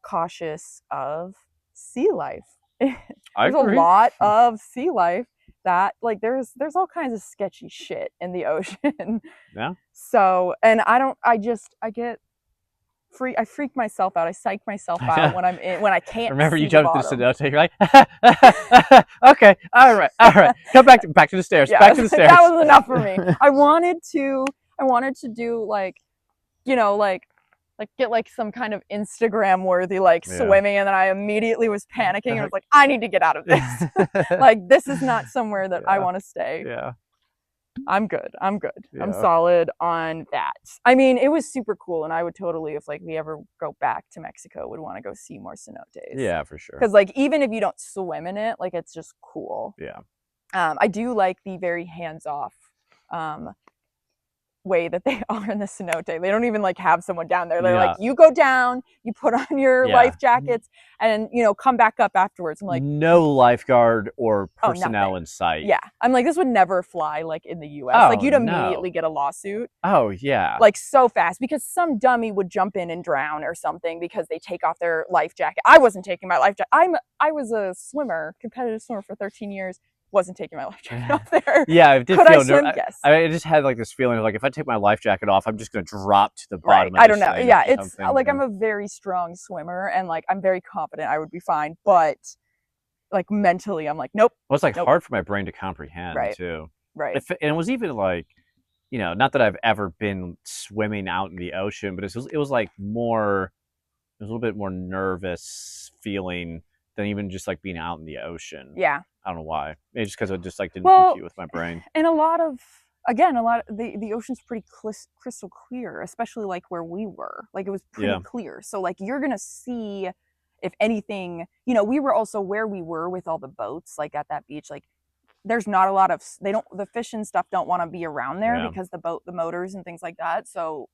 cautious of sea life. There's a lot of sea life that like there's all kinds of sketchy shit in the ocean. Yeah. So, and I freak myself out. I psych myself out when I can't. Remember, see you jumped the through the cenote. You're like, okay, all right. Come back to the stairs. Yeah, back to the stairs. That was enough for me. I wanted to do like, like get like some kind of Instagram worthy like swimming, and then I immediately was panicking and I was like, I need to get out of this. Like this is not somewhere that I want to stay. Yeah. I'm good. I'm good. I'm Yeah. solid on that. I mean, it was super cool, and I would totally, if like we ever go back to Mexico, would want to go see more cenotes. Yeah, for sure. Because like even if you don't swim in it, like it's just cool. Yeah. I do like the very hands-off um, way that they are in the cenote. They don't even like have someone down there. They're like, Yeah. you go down, you put on your Yeah. life jackets, and come back up afterwards. I'm like, no lifeguard or oh, personnel nothing. in sight. Yeah, I'm like, this would never fly like in the U.S. Oh, like you'd immediately no. get a lawsuit. Oh, yeah. Like so fast because some dummy would jump in and drown or something because they take off their life jacket. I wasn't taking my life jacket. I was a swimmer, competitive swimmer for 13 years. Wasn't taking my life jacket off there. Yeah, I did Could feel I swim? Yes. I just had like this feeling of like if I take my life jacket off, I'm just gonna drop to the bottom. Right. Of I don't know. Seine Yeah, or it's something. like I'm a very strong swimmer and like I'm very confident I would be fine, but like mentally I'm like, nope. Well, it's like nope. hard for my brain to comprehend Right. too. Right. And it was even like, not that I've ever been swimming out in the ocean, but it was like more, it was a little bit more nervous feeling than even just like being out in the ocean. Yeah. I don't know why. Maybe just because I just like didn't compute with my brain. And a lot of the ocean's pretty crystal clear, especially like where we were. Like it was pretty clear. So like you're gonna see if anything. We were also where we were with all the boats, like at that beach. Like there's not a lot of the fish and stuff don't want to be around there because the motors and things like that. So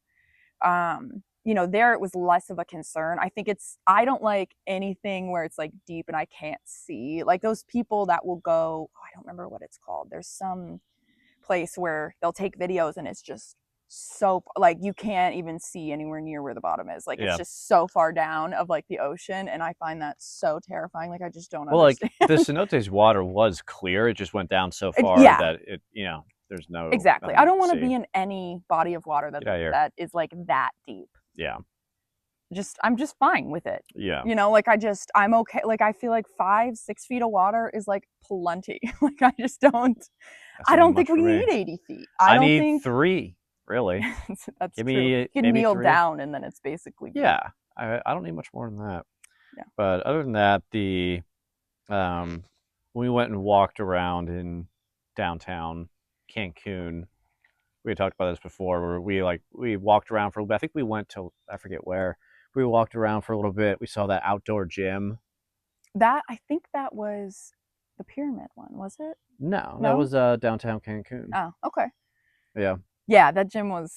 there it was less of a concern. I don't like anything where it's like deep and I can't see. Like those people that will go, I don't remember what it's called. There's some place where they'll take videos and it's just so like you can't even see anywhere near where the bottom is. Like it's just so far down of like the ocean, and I find that so terrifying. Like I just don't understand. Like the cenote's water was clear. It just went down so far that it there's no exactly. I don't want to be in any body of water that is like that deep. Yeah. I'm just fine with it. Yeah. Like I'm okay. Like I feel like 5-6 feet of water is like plenty. Like I don't think we need 80 feet. I need 3, really. That's true. You can kneel 3. down and then it's basically good. Yeah. I don't need much more than that. Yeah. But other than that, we went and walked around in downtown Cancun. We had talked about this before, where we walked around for a little bit. I think we went to, I forget where. We walked around for a little bit. We saw that outdoor gym. I think that was the pyramid one, was it? No, that was downtown Cancun. Oh, okay. Yeah. Yeah, that gym was.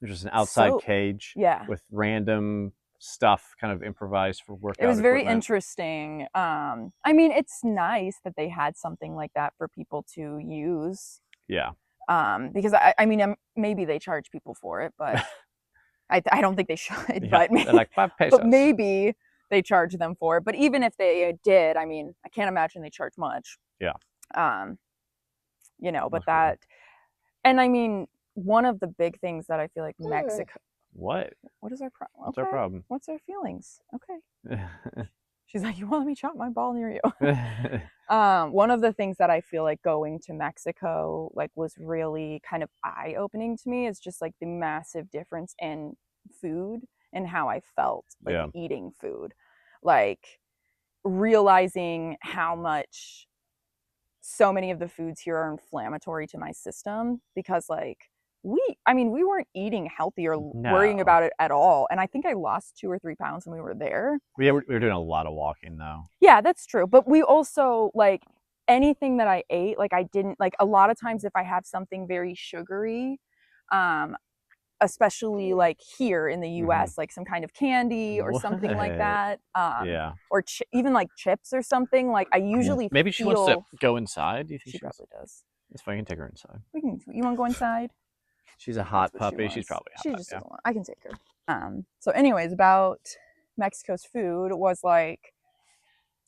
There's just an outside cage. Yeah. With random stuff kind of improvised for workout. It was very interesting. I mean, it's nice that they had something like that for people to use. Yeah. Because I mean, maybe they charge people for it, but I don't think they should. Yeah, but they're like 5 pesos. But maybe they charge them for it. But even if they did, I mean, I can't imagine they charge much. Yeah. But that, and I mean, one of the big things that I feel like Mexico. What is our problem? What's our problem? What's our feelings? Okay. She's like, you want to let me chop my ball near you? One of the things that I feel like going to Mexico like was really kind of eye-opening to me is just like the massive difference in food and how I felt like eating food. Like realizing how much so many of the foods here are inflammatory to my system because like we weren't eating healthy or worrying about it at all. And I think I lost 2 or 3 pounds when we were there. We were doing a lot of walking though. Yeah, that's true. But we also like anything that I ate, like I didn't like a lot of times if I have something very sugary, especially like here in the US, like some kind of candy or something like that. Or even like chips or something. Like I usually maybe she wants to go inside. Do you think she probably does? It's fine. You can take her inside. You want to go inside? She's a hot puppy. She's probably hot. She just doesn't want. I can take her. So anyways, about Mexico's food was like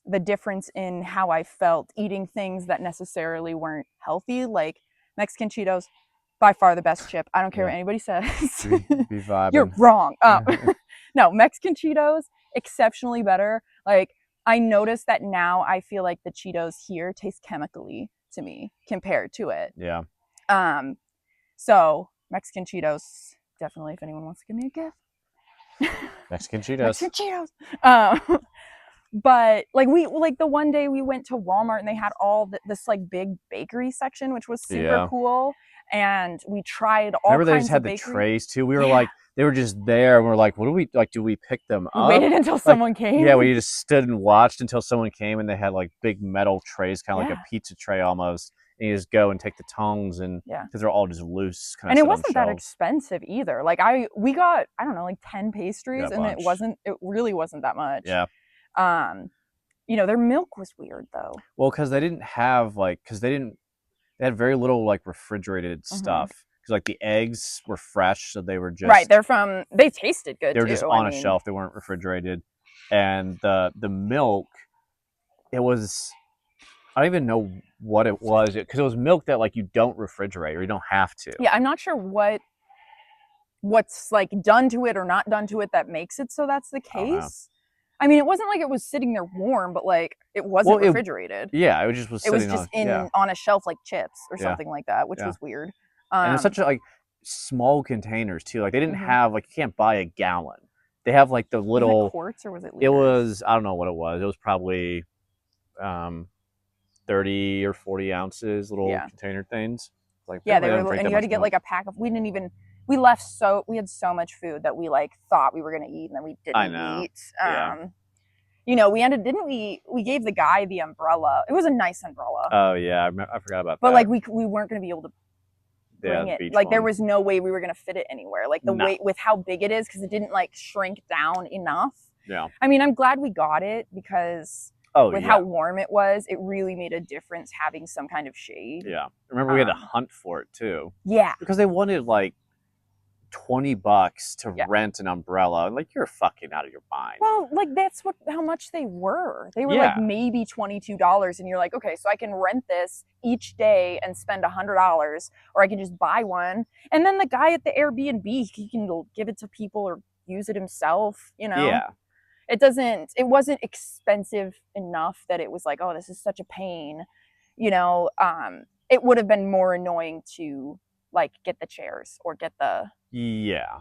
the difference in how I felt eating things that necessarily weren't healthy, like Mexican Cheetos, by far the best chip. I don't care what anybody says. Be vibing. You're wrong. No, Mexican Cheetos, exceptionally better. Like I noticed that now I feel like the Cheetos here taste chemically to me compared to it. Yeah. So Mexican Cheetos, definitely if anyone wants to give me a gift. Mexican Cheetos. Mexican Cheetos. But like the one day we went to Walmart and they had all this like big bakery section, which was super cool. and we tried all Remember they just kinds had of the bakery. trays too? We were Yeah. like, they were just there, and we're like, what do we like? Do we pick them We up? waited until Like, someone came. yeah, we just stood and watched until someone came, and they had like big metal trays, kind of like Yeah. a pizza tray almost. And you just go and take the tongs, and Yeah. because they're all just loose, kind of And it set on wasn't that shelves. expensive either. Like we got, I don't know, like 10 pastries, Yeah, and bunch. it really wasn't that much. Yeah. You know, their milk was weird though. Well, because they didn't have like, they had very little like refrigerated stuff. Because like the eggs were fresh, so they were just Right. They tasted good they were too. just on a shelf. They weren't refrigerated, and the milk, it was, I don't even know what it was, because it was milk that like you don't refrigerate or you don't have to. Yeah, I'm not sure what's like done to it or not done to it that makes it so that's the case. I mean, it wasn't like it was sitting there warm, but like it wasn't refrigerated. Yeah, it just was It was sitting just on. on a shelf like chips or Yeah, something like that, which yeah. was weird. And it's such a like small containers too. Like they didn't Mhm. have like, you can't buy a gallon. They have like the Was it little. quarts or was it It liters? was, I don't know what it was. It was probably 30 or 40 ounces, little container things. Like Yeah, they don't were, drink and that you had much to get milk. like a pack of. We had so much food that we like thought we were gonna eat and then we I didn't know. eat. Yeah. You know, didn't we gave the guy the umbrella. It was a nice umbrella. Oh yeah, I forgot about that. But like we weren't gonna be able to bring the it. beach Like one. there was no way we were gonna fit it anywhere. Like the weight with how big it is, because it didn't like shrink down enough. Yeah. I mean, I'm glad we got it because with how warm it was, it really made a difference having some kind of shade. Yeah. Remember we had to hunt for it too. Yeah. Because they wanted like $20 to rent an umbrella. Like, you're fucking out of your mind. Well, like that's how much they were. They were like maybe $22, and you're like, okay, so I can rent this each day and spend $100, or I can just buy one. And then the guy at the Airbnb, he can give it to people or use it himself. You know. Yeah. It wasn't expensive enough that it was like, oh, this is such a pain. You know, it would have been more annoying to like get the chairs or get the yeah.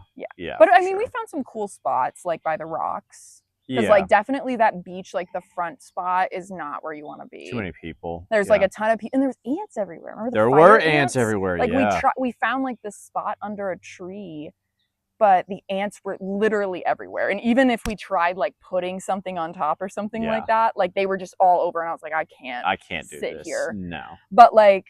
But I mean, we found some cool spots like by the rocks, because like definitely that beach, like the front spot is not where you want to be. Too many people. There's like a ton of people, and there's ants everywhere. Remember there were ants everywhere. Like we found like this spot under a tree, but the ants were literally everywhere. And even if we tried like putting something on top or something like that, like they were just all over. And I was like, I can't do sit this here. No. But like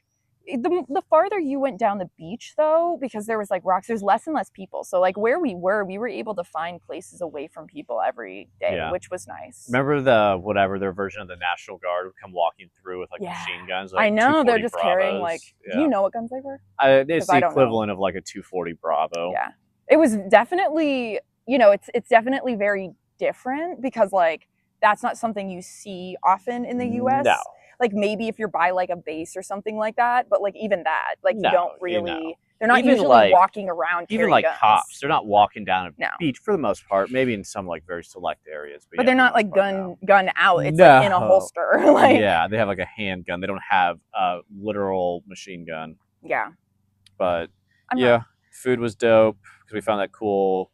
the farther you went down the beach though, because there was like rocks, there's less and less people. So like where we were able to find places away from people every day, which was nice. Remember their version of the National Guard would come walking through with like machine guns? Like I know, they're just Bravos. carrying like, do you know what guns they were? It's the equivalent of like a 240 Bravo. Yeah. It was definitely, you know, it's definitely very different, because like that's not something you see often in the US. No. Like maybe if you're by like a base or something like that, but like even that, like you don't really, they're not even usually like, walking around even like guns. cops, they're not walking down a beach for the most part, maybe in some like very select areas. But they're not like gun out. It's like in a holster. Like, yeah, they have like a handgun. They don't have a literal machine gun. Yeah. But food was dope because we found that cool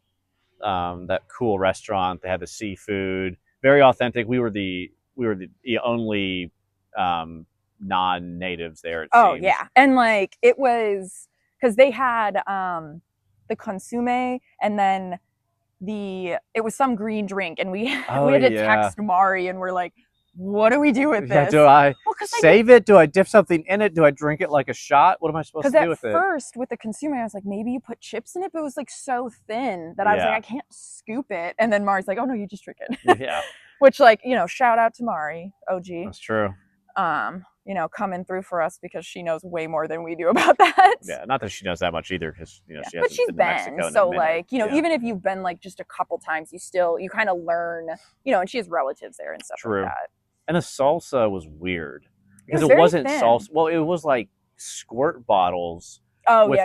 restaurant. They had the seafood, very authentic. We were the only non-natives there. It seems. Yeah, and like it was because they had the consomme, and then it was some green drink, and we had to text Mari, and we're like, what do we do with this? Do I save it? Do I dip something in it? Do I drink it like a shot? What am I supposed to do with it? Because at first, with the consumer, I was like, maybe you put chips in it, but it was like so thin that I was like, I can't scoop it. And then Mari's like, oh no, you just drink it. Yeah. Which, like, you know, shout out to Mari, OG. That's true. You know, coming through for us because she knows way more than we do about that. Yeah, not that she knows that much either, because you know she hasn't but she's been to Mexico so like, you know, even if you've been like just a couple times, you kind of learn, you know, and she has relatives there and stuff like that. And the salsa was weird because it wasn't salsa. Well, it was like squirt bottles with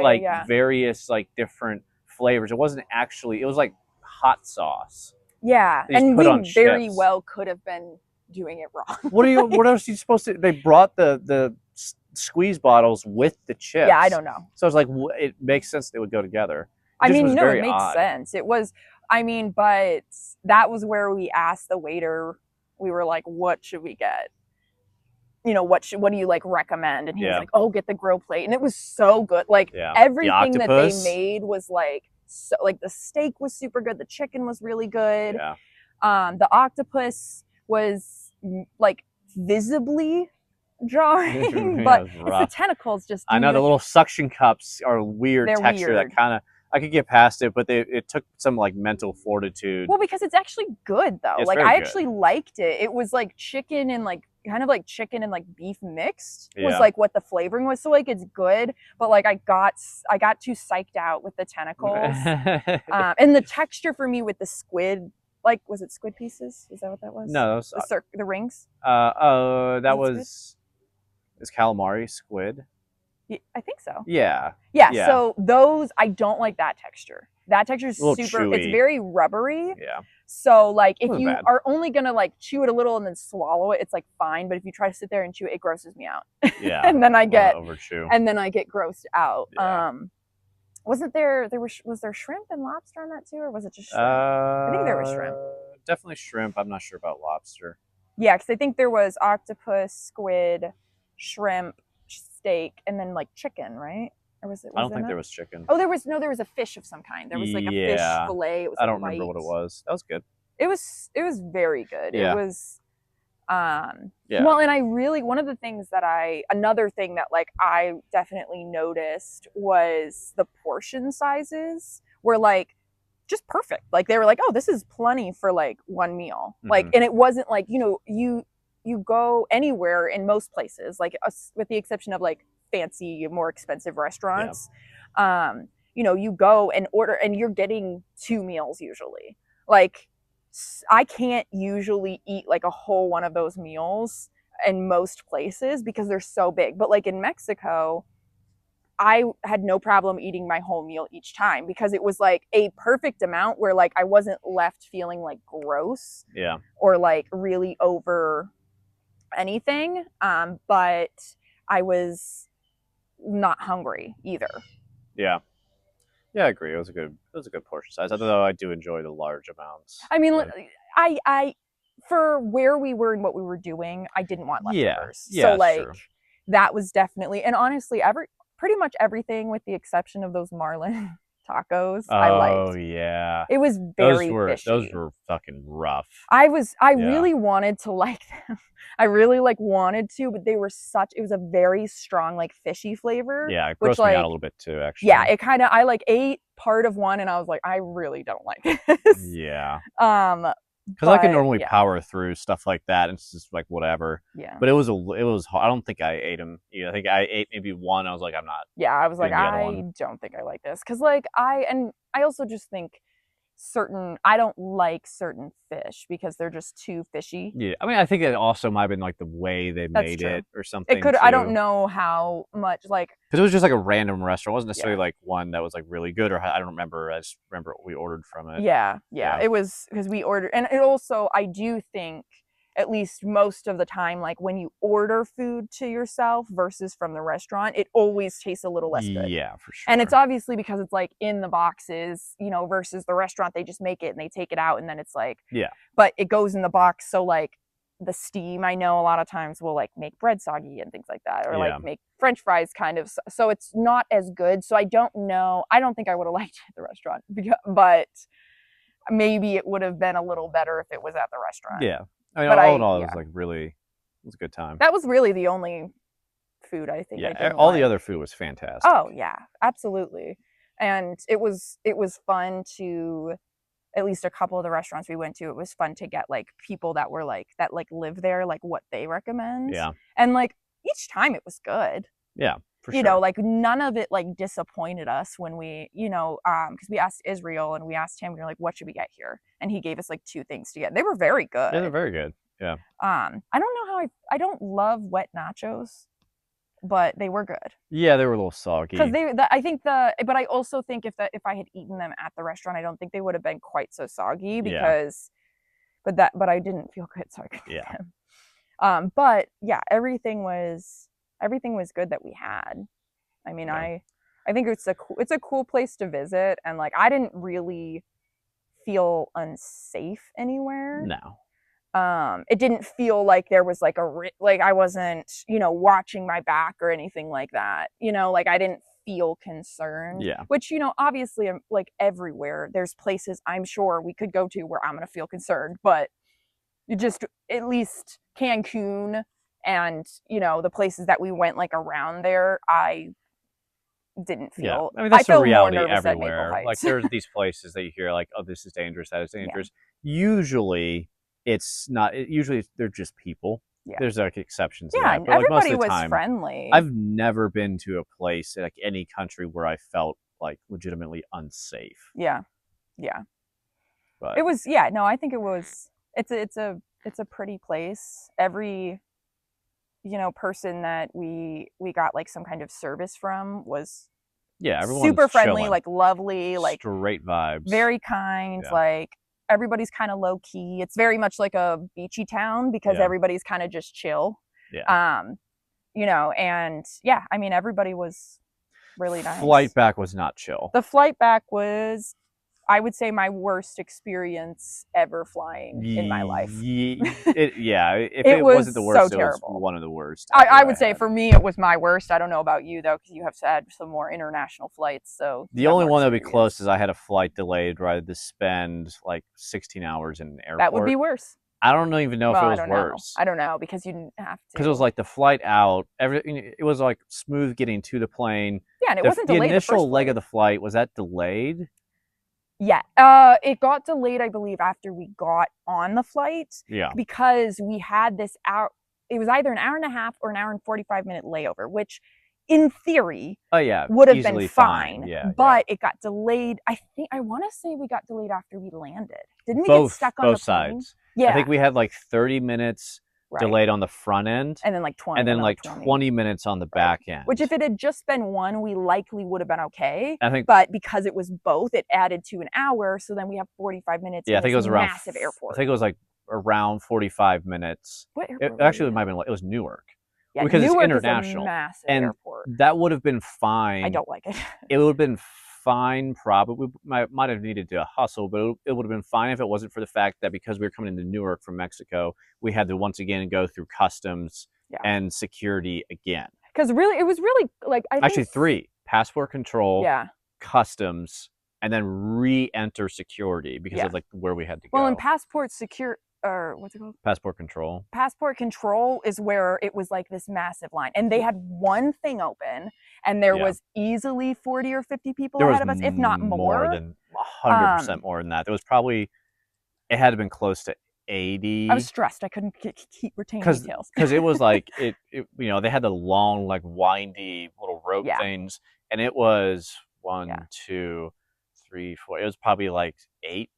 various like different flavors. It wasn't actually. It was like hot sauce. Yeah, and we very well could have been doing it wrong. What else are you supposed to? They brought the squeeze bottles with the chips. Yeah, I don't know. So it's like it makes sense they would go together. I mean, no, it makes sense. It was. I mean, but that was where we asked the waiter. We were like, what should we get? you know, what do you like recommend? And he was Yeah. like, oh, get the grill plate. And it was so good. Like Yeah. The everything that they octopus. made was like, so like the steak was super good. The chicken was really good. Yeah. The octopus was like visibly jarring, Yeah, but it was it's the rough. tentacles just I do know the the, little suction cups are a weird they're texture weird. that kind of I could get past it, but it took some like mental fortitude. Well, because it's actually good though. It's Like very I good. actually liked it. It was like chicken and like kind of like chicken and like beef mixed was Yeah. like what the flavoring was. So like it's good, but like I got too psyched out with the tentacles. And the texture for me with the squid, like was it squid pieces? Is that what that was? No, that was The rings. that Was it was is calamari squid. I think so. Yeah. Yeah, Yeah. so those I don't like that texture. That texture is A little super. It's chewy. very rubbery. Yeah. So like if Wasn't you bad. are only gonna like chew it a little and then swallow it, it's like fine. But if you try to sit there and chew it, it grosses me out. Yeah. And then I get overchew. and then I get grossed out. Yeah. Wasn't there was there shrimp and lobster on that too, or was it just shrimp? I think there was shrimp. Definitely shrimp. I'm not sure about lobster. Yeah, because I think there was octopus, squid, shrimp, steak, and then like chicken, right? Or was it? I don't think there was chicken. Oh, there was a fish of some kind. There was like a fish fillet. It was I don't remember what it was. That was good. It was very good. Yeah. It was Yeah. well, and I really another thing that like I definitely noticed was the portion sizes were like just perfect. Like they were like, oh, this is plenty for like one meal. Like, and it wasn't like, you know, you go anywhere in most places, like with the exception of like fancy, more expensive restaurants. You know, you go and order and you're getting 2 meals usually. Like I can't usually eat like a whole one of those meals in most places because they're so big. But like in Mexico, I had no problem eating my whole meal each time because it was like a perfect amount where like I wasn't left feeling like gross. Yeah. Or like really over anything. But I was not hungry either. Yeah. Yeah, I agree. It was a good portion size. Although I do enjoy the large amounts. I mean, I for where we were and what we were doing, I didn't want leftovers. Yeah, so like true. That was definitely, and honestly, pretty much everything with the exception of those marlin tacos, I liked. Oh yeah. It was very fishy. Those were fucking rough. I really wanted to like them. I really like wanted to, but it was a very strong like fishy flavor. Yeah, it grossed me out a little bit too, actually. Yeah, I like ate part of one and I was like, I really don't like this. Yeah. Because I can normally power through stuff like that, and it's just like whatever. Yeah. But it was I don't think I ate them. Yeah, I think I ate maybe one. I was like, I'm not. Yeah, I was like, I don't think I like this because like I also just think I don't like certain fish because they're just too fishy. Yeah, I mean, I think it also might have been like the way they made it or something. It could. I don't know how much like because it was just like a random restaurant. It wasn't necessarily like one that was like really good, or I don't remember. I just remember what we ordered from it. Yeah. It was because we ordered, and it also I do think at least most of the time, like when you order food to yourself versus from the restaurant, it always tastes a little less good. Yeah, for sure. And it's obviously because it's like in the boxes, you know, versus the restaurant, they just make it and they take it out and then it's like, but it goes in the box. So like the steam, I know a lot of times will like make bread soggy and things like that, or like make French fries kind of. So it's not as good. So I don't know. I don't think I would have liked it at the restaurant, but maybe it would have been a little better if it was at the restaurant. Yeah. I mean, all in all, it was like it was a good time. That was really the only food I think. Yeah, all the other food was fantastic. Oh yeah, absolutely. And it was fun to, at least a couple of the restaurants we went to, it was fun to get like people that live there, like what they recommend. Yeah. And like each time it was good. Yeah. For you know, like none of it like disappointed us when we, you know, because we asked Israel and we asked him, we were like, what should we get here? And he gave us like 2 things to get. They were very good. Yeah, they're very good. Yeah. I don't know how I don't love wet nachos, but they were good. Yeah, they were a little soggy. Because but I also think if I had eaten them at the restaurant, I don't think they would have been quite so soggy because, but I didn't feel good, so I couldn't eat them. But yeah, everything was good that we had. I mean, I think it's a cool place to visit, and like I didn't really feel unsafe anywhere. No. It didn't feel like there was like like I wasn't, watching my back or anything like that. Like I didn't feel concerned, Yeah. which, obviously, like everywhere, there's places I'm sure we could go to where I'm going to feel concerned, but you just, at least Cancun and, the places that we went like around there, I didn't Yeah. feel, I mean, I that's the felt more reality nervous at Maple everywhere. Like, Heights. there's these places that you hear, like, oh, this is dangerous, that is Yeah. dangerous. Usually, it's not, usually they're just people. Yeah. There's like exceptions to Yeah. that. And But like most everybody of the was time, friendly. I've never been to a place, like any country, where I felt like legitimately unsafe. Yeah. Yeah. But It was, yeah, no, I think it's a pretty place. Every, person that we got like some kind of service from was yeah, everyone's super friendly, chilling. like lovely, like Straight vibes. very kind, Yeah. like everybody's kind of low key. It's very much like a beachy town because Yeah. everybody's kind of just chill. Yeah. And yeah, I mean everybody was really nice. Flight back was not chill. The flight back was, I would say, my worst experience ever flying in my life. Yeah, if It it was wasn't the worst, so it was terrible. one of the worst. I would say for me it was my worst. I don't know about you though, because you have had some more international flights. So the only one that would be close is I had a flight delayed where I had to spend like 16 hours in an airport. That would be worse. I don't even know if it was worse. I don't know because you didn't have to. Because it was like the flight out, everything. It was like smooth getting to the plane. Yeah, and it wasn't delayed. The initial leg of the flight, was that delayed? Yeah, it got delayed, I believe, after we got on the flight. Yeah. Because we had this hour. It was either an hour and a half or an hour and 45-minute layover, which, in theory, would have been fine. Yeah, but it got delayed. I want to say we got delayed after we landed. Didn't we get stuck on both the plane? sides? Yeah. I think we had like 30 minutes delayed on the front end, and then like 20, and then like 20 minutes on the back end. Which, if it had just been one, we likely would have been okay. I think, but because it was both, it added to an hour. So then we have 45 minutes. Yeah, I think it was around massive airport. I think it was like around 45 minutes. What airport? Actually, it might have been. It was Newark. Yeah, because Newark it's international, is a massive and airport. That would have been fine. I don't like it. It would have been fine, probably. We might have needed to hustle, but it would have been fine if it wasn't for the fact that because we were coming into Newark from Mexico, we had to once again go through customs and security again. Because really, it was really like actually 3: passport control, customs, and then re-enter security because of like where we had to go. Well, in what's it called? Passport control. Passport control is where it was like this massive line, and they had one thing open, and there was easily 40 or 50 people ahead of us, if not more. More than 100% more than that. There was probably, it had to have been close to 80. I was stressed. I couldn't keep retaining details because it was like it. They had the long, like windy little rope things, and it was 1, 2, 3, 4. It was probably like 8.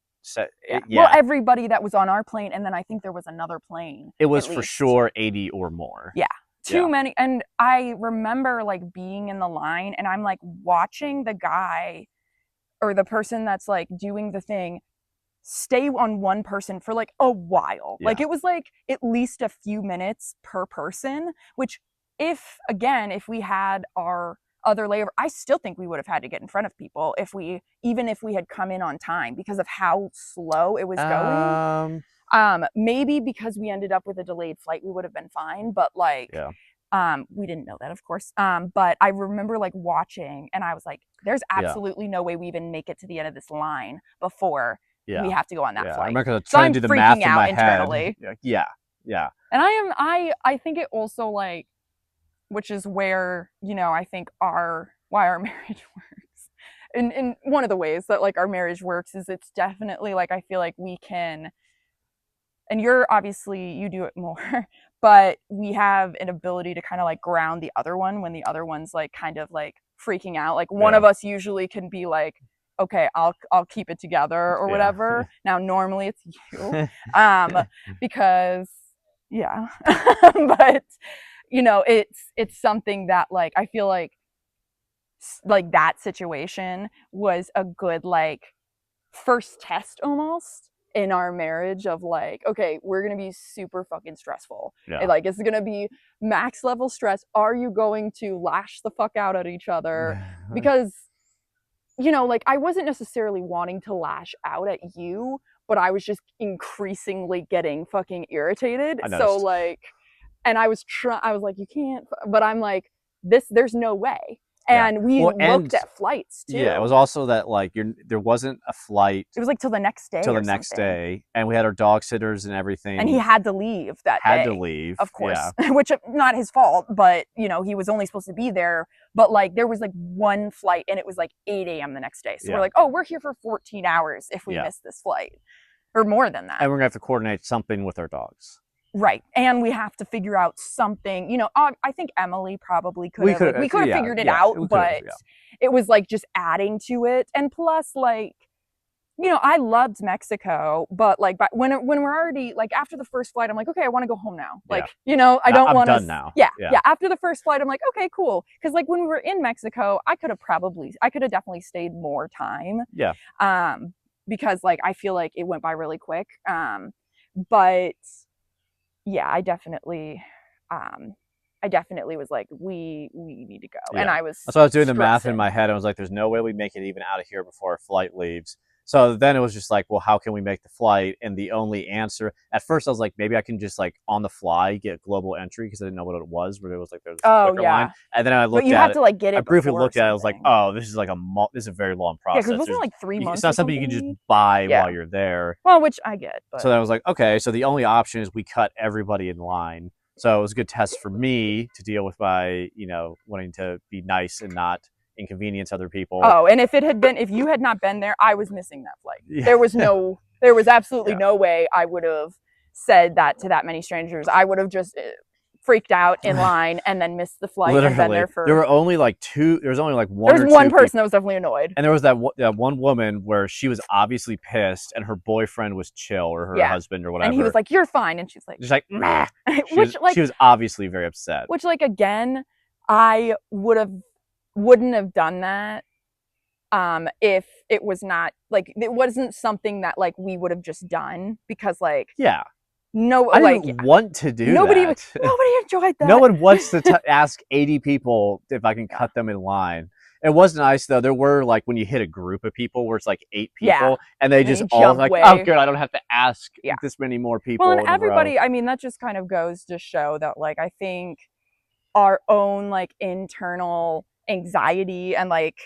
Well, everybody that was on our plane, and then I think there was another plane. It was for sure 80 or more. Yeah, too many. And I remember like being in the line, and I'm like watching the guy or the person that's like doing the thing stay on one person for like a while. Like it was like at least a few minutes per person, which if we had our other layover, I still think we would have had to get in front of people even if we had come in on time because of how slow it was going. Maybe because we ended up with a delayed flight, we would have been fine, but like we didn't know that, of course. But I remember like watching, and I was like, there's absolutely no way we even make it to the end of this line before we have to go on that flight. I remember trying to do the math in my internally. Head. Yeah. And I think it also like, which is where, I think why our marriage works. And one of the ways that like our marriage works is it's definitely like, I feel like we can, and you do it more, but we have an ability to kind of like ground the other one when the other one's like kind of like freaking out. Like one of us usually can be like, okay, I'll keep it together or whatever. Now normally it's you. Because but it's something that like I feel like that situation was a good like first test almost in our marriage of like, okay, we're gonna be super fucking stressful. Like it's gonna be max level stress. Are you going to lash the fuck out at each other? Because like I wasn't necessarily wanting to lash out at you, but I was just increasingly getting fucking irritated. I So noticed. like, and I was like, you can't, but I'm like, there's no way. Yeah. And we Well, and looked at flights yeah, it too. was also that like there wasn't a flight It was like till the next day till the or next something. day, and we had our dog sitters and And he everything had to leave that had to day, leave. of Yeah. course, which not his fault, but you know, he was only supposed to be there. But like, there was like one flight and it was like 8 a.m. the next day. So Yeah. we're like, oh, we're here for 14 hours if we Yeah. miss this flight, or more than that. And we're gonna have to coordinate something with our dogs. Right. And we have to figure out something, you know, I think Emily probably could We have, could like, we could have yeah, figured it yeah, out, we could have, but yeah. it was like just adding to it. And plus, like, you know, I loved Mexico, but like, but when we're already like after the first flight, I'm like, okay, I want to go home now. Like, Yeah. you know, I don't I'm want done to. now. Yeah, Yeah. yeah. After the first flight, I'm like, okay, cool. Because like when we were in Mexico, I could have definitely stayed more time. Yeah. Because like I feel like it went by really quick. But yeah, I definitely was like, we need to go. Yeah. And I was so I was doing the math in stressing. my head. I was like, there's no way we make it even out of here before our flight leaves. So then it was just like, well, how can we make the flight? And the only answer at first I was like, maybe I can just like on the fly get global entry because I didn't know what it was, where it was like there's a quicker line. And then I But looked you at have it. to like get it I briefly before looked or at it. I was like, something. oh, this is like this is a very long Yeah, process. because wasn't it like 3 months? It's not or something you can just need? buy Yeah. while you're there. Well, which I get. But So then I was like, okay, so the only option is we cut everybody in line. So it was a good test for me to deal with my, you know, wanting to be nice and not inconvenience other people. Oh, and if you had not been there, I was missing that flight. Yeah. There was absolutely Yeah. no way I would have said that to that many strangers. I would have just freaked out in line and then missed the flight. Literally, and been there for. there was only like one. There was or one two person people. that was definitely annoyed, and there was that one woman where she was obviously pissed, and her boyfriend was chill, or her husband or whatever. And he was like, "You're fine," and she's like, "Meh." She was obviously very upset. Which, like, again, I wouldn't have done that if it was not like it wasn't something that like we would have just done because like no, I like didn't want to do nobody that. Nobody enjoyed that. No one wants to ask 80 people if I can cut them in line. It was nice though. There were like when you hit a group of people where it's like 8 people and they just all like, oh good, I don't have to ask this many more people. Well, and everybody, I mean, that just kind of goes to show that like I think our own like internal anxiety and like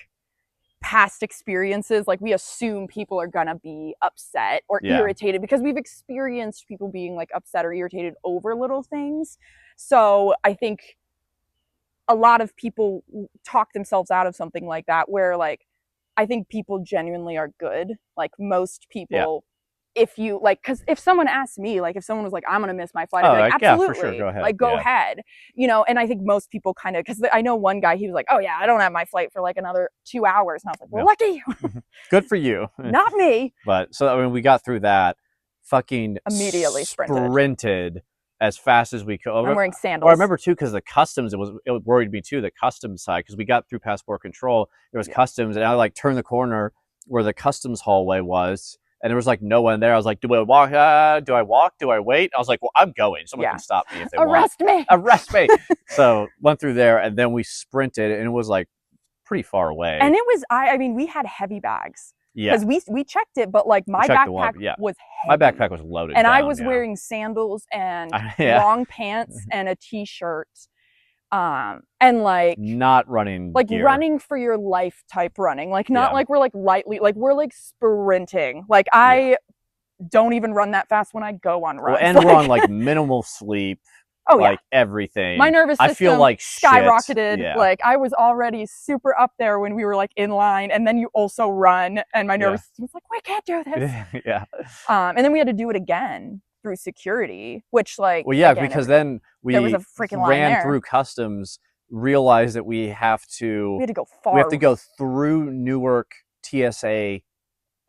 past experiences, like we assume people are gonna be upset or irritated because we've experienced people being like upset or irritated over little things. So I think a lot of people talk themselves out of something like that, where like I think people genuinely are good. Like most people, if you like, because if someone asked me, like if someone was like, I'm gonna miss my flight, I'd be like, absolutely, for sure, go ahead. Like go ahead, you know. And I think most people kind of, because I know one guy, he was like, oh yeah, I don't have my flight for like another 2 hours, and I was like, well, lucky you. Good for you. Not me. But so I mean, we got through that. Fucking immediately sprinted as fast as we could. I'm wearing sandals. Or I remember too, because the customs, it worried me too, the customs side, because we got through passport control, there was customs, and I like turned the corner where the customs hallway was, and there was like no one there. I was like, do I walk? Do I wait? I was like, well, I'm going. Someone can stop me if they Arrest want. me. Arrest me. So went through there, and then we sprinted, and it was like pretty far away. And it was, I mean, we had heavy bags. Yeah. Because we checked it, but like my backpack was heavy. My backpack was loaded. And down, I was wearing sandals and long pants and a t-shirt. And like not running, like gear. Running for your life type running. Like not like we're like lightly, like we're like sprinting. Like I don't even run that fast when I go on runs. Well, and we're on like minimal sleep. Oh like everything. My nervous system I feel like skyrocketed. Yeah. Like I was already super up there when we were like in line, and then you also run, and my nervous system was like, we can't do this. And then we had to do it again through security, which like again, because then there was a freaking line ran there. through customs, realized that we had to go far. We have to go through Newark TSA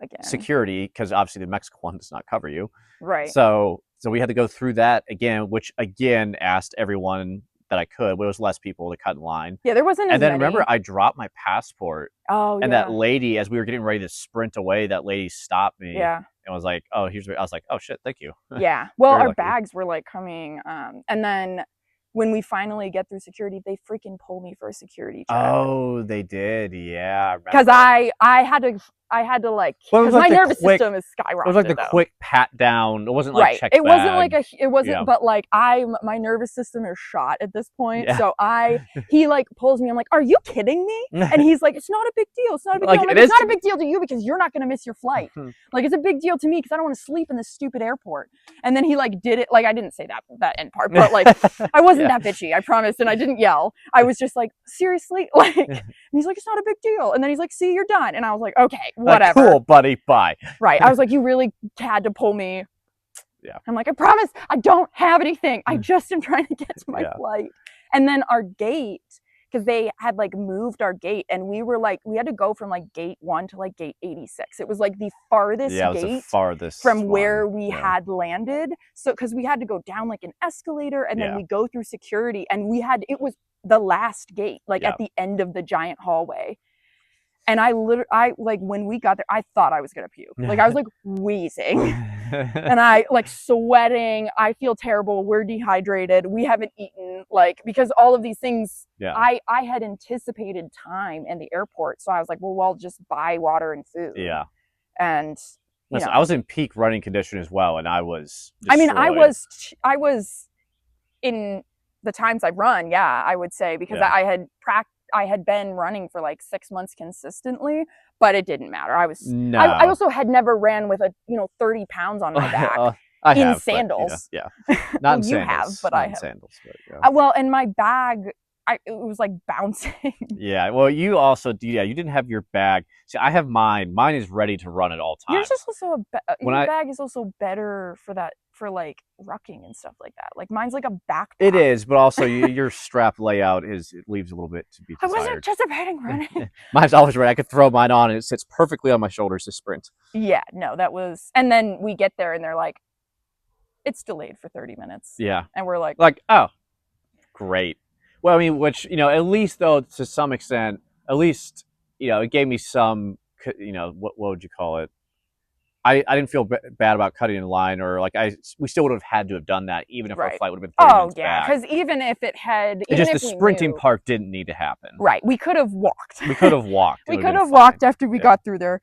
again. Security, because obviously the Mexico one does not cover you. Right. So we had to go through that again, which again asked everyone that I could. But it was less people to cut in line. Yeah, there wasn't. And then remember, I dropped my passport. Oh, and that lady, as we were getting ready to sprint away, that lady stopped me. Yeah. And was like, "Oh, here's." I was like, "Oh shit, thank you." Yeah. Well, our bags were like coming, and then when we finally get through security, they freaking pull me for a security check. Oh, they did. Yeah. Because I had to. I had to like, Well, it was because like my the nervous quick- system is skyrocketed. It was like the though. quick pat down. It wasn't like Right. check It wasn't bag. like it wasn't, Yeah. but like my nervous system is shot at this point. Yeah. So he like pulls me. I'm like, are you kidding me? And he's like, it's not a big deal. It's not a big Like, deal. I'm like, it it's is not a big deal to you because you're not going to miss your flight. Like, it's a big deal to me because I don't want to sleep in this stupid airport. And then he like did it. Like, I didn't say that end part, but like, I wasn't that bitchy, I promised. And I didn't yell. I was just like, seriously? Like, and he's like, it's not a big deal. And then he's like, see, you're done. And I was like, okay, whatever. Like, cool, buddy, bye. Right. I was like, you really had to pull me. Yeah. I'm like, I promise I don't have anything. I just am trying to get to my flight. And then our gate, because they had like moved our gate, and we had to go from like gate 1 to like gate 86. It was like the farthest gate from where we had landed. So because we had to go down like an escalator, and then we go through security, and it was the last gate, like at the end of the giant hallway. And I like, when we got there, I thought I was gonna puke. Like, I was like wheezing and I like sweating. I feel terrible. We're dehydrated. We haven't eaten, like, because all of these things, I had anticipated time in the airport. So I was like, well, I'll just buy water and food. Yeah. And listen, I was in peak running condition as well, and I was destroyed. I mean, I was in the times I run, I would say, because I had been running for like 6 months consistently, but it didn't matter. I also had never ran with 30 pounds on my back in sandals. But, not in sandals. You have, but I have. Sandals, but, well, and my bag, it was like bouncing. Yeah, well, you also, you didn't have your bag. See, I have mine. Mine is ready to run at all times. Yours is also your bag is also better for that, for like rucking and stuff like that. Like, mine's like a backpack. It is, but also your strap layout it leaves a little bit to be desired. I wasn't anticipating running. Mine's always ready. I could throw mine on, and it sits perfectly on my shoulders to sprint. Yeah, no, that was, and then we get there, and they're like, it's delayed for 30 minutes. Yeah, and we're like, oh, great. Well, I mean, which, at least, though, to some extent, at least, it gave me some, what would you call it? I didn't feel bad about cutting in line, or like we still would have had to have done that, even if our flight would have been 30 minutes back. Because even if it had, just the sprinting part didn't need to happen. Right, we could have walked. We could have walked. We could have walked after we got through there.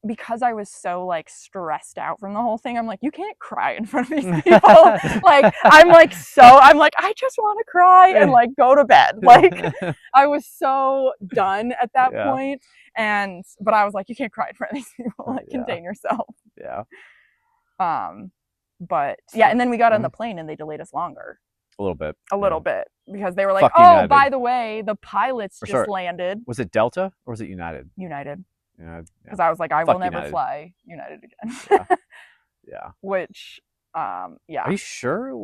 Because I was so like stressed out from the whole thing, I'm like, you can't cry in front of these people. like, I'm like, I just want to cry and like go to bed. Like, I was so done at that point. But I was like, you can't cry in front of these people. Like, contain yourself. Yeah. But yeah, and then we got on the plane, and they delayed us longer. A little bit. Because they were like, United. By the way, the pilots just landed. Was it Delta or was it United? United. Because Yeah. I was like, I will never fly United again. Yeah. Which, yeah. Are you sure it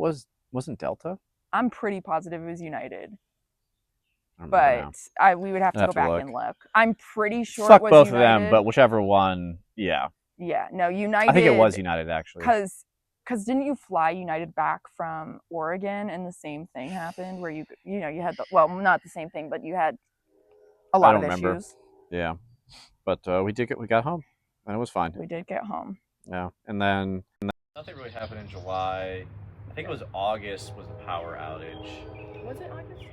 wasn't Delta? I'm pretty positive it was United. But we would have to go back and look. I'm pretty sure Fuck it was both United. of them, but whichever one, yeah. Yeah, no, United. I think it was United, actually. Because didn't you fly United back from Oregon, and the same thing happened where you had not the same thing, but you had a lot of issues. Yeah. But we got home, and it was fine. We did get home. Yeah, and then nothing really happened in July. I think it was August was the power outage. Was it August?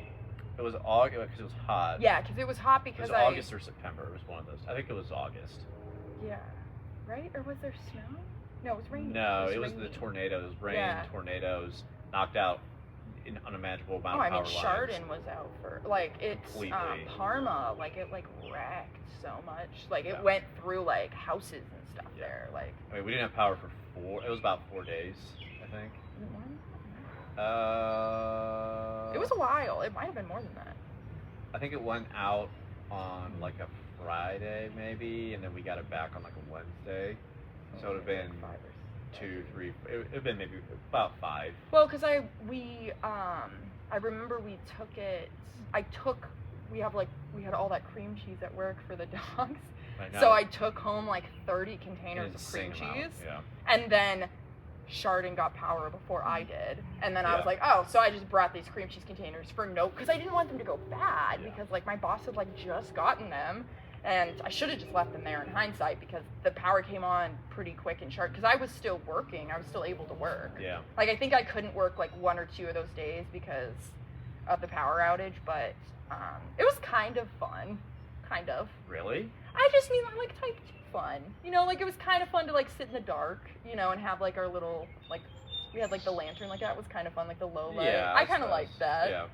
It was August because it was hot. Yeah, because it was hot because it was August or September. It was one of those. I think it was August. Yeah, right? Or was there snow? No, it was raining. No, it was the tornadoes. Rain, tornadoes, knocked out an unimaginable amount of power lines. Chardon was out for Parma, like it like wrecked so much. Like it went through like houses and stuff there. Like, I mean, we didn't have power for it was about 4 days, I think. It was a while. It might have been more than that. I think it went out on like a Friday maybe, and then we got it back on like a Wednesday. So it would have been 2, 3. It would have been maybe about 5. Well, because I remember we took it. We had all that cream cheese at work for the dogs. So I took home like 30 containers of cream cheese. And then Chardon got power before I did. And then I was like, oh, so I just brought these cream cheese containers because I didn't want them to go bad, because like my boss had like just gotten them. And I should have just left them there in hindsight, because the power came on pretty quick in Chardon. Because I was still working. I was still able to work. Yeah. Like, I think I couldn't work like 1 or 2 of those days because of the power outage. But it was kind of fun. kind of. Really? I just mean like type 2 fun. You know, like it was kind of fun to like sit in the dark, you know, and have like our little like we had like the lantern, like that was kind of fun, like the low light. Yeah, I kind of liked that. Yeah.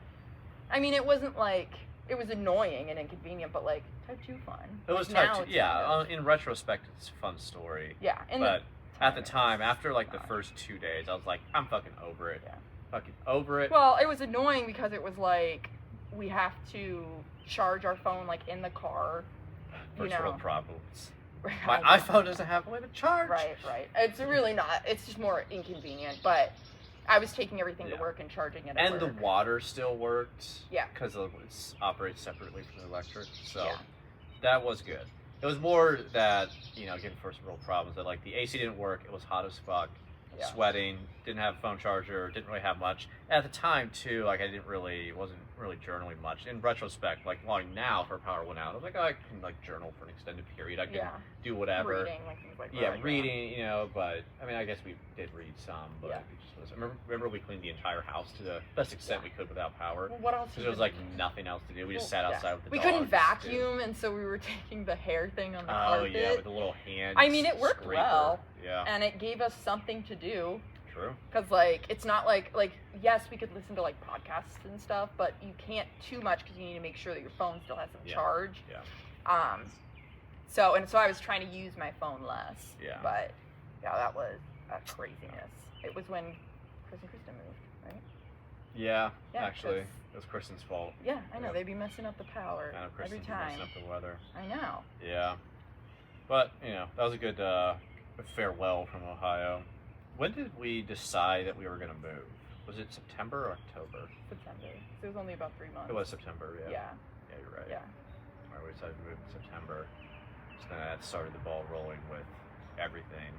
I mean, it wasn't like it was annoying and inconvenient, but like type 2 fun. It was type 2. Yeah, in retrospect, it's a fun story. Yeah, but at the time, after like the first 2 days, I was like, I'm fucking over it. Yeah. Fucking over it. Well, it was annoying because it was like we have to charge our phone like in the car. First world problems. My iPhone doesn't have a way to charge. Right. It's really not. It's just more inconvenient. But I was taking everything to work and charging it at work. And the water still worked. Yeah. Because it operates separately from the electric. So that was good. It was more that, again, first world problems, that like the AC didn't work. It was hot as fuck. Sweating, didn't have a phone charger, didn't really have much. At the time too, like I wasn't really journaling much. In retrospect, like now if our power went out, I was like, oh, I can like journal for an extended period. I can do whatever. Reading, like things like that. Reading, but I mean I guess we did read some, but it just was, remember we cleaned the entire house to the best extent we could without power. Well, what else? Because there was like nothing else to do. We just sat outside with the dogs. We couldn't vacuum, and so we were taking the hair thing on the carpet. Oh yeah, with the little hand. I mean, it worked well. Yeah. And it gave us something to do. True. Because like it's not like yes, we could listen to like podcasts and stuff, but you can't too much because you need to make sure that your phone still has some charge. Yeah. So I was trying to use my phone less. Yeah. But that was a craziness. It was when Chris and Kristen moved, right? Yeah. Actually, it was Kristen's fault. Yeah, I know. They'd be messing up the power every time. Messing up the weather. I know. Yeah. But that was a good farewell from Ohio. When did we decide that we were going to move? Was it September or October? September. So it was only about 3 months. It was September, yeah. Yeah. Yeah, you're right. Yeah. Right, we decided to move in September. So then that started the ball rolling with everything.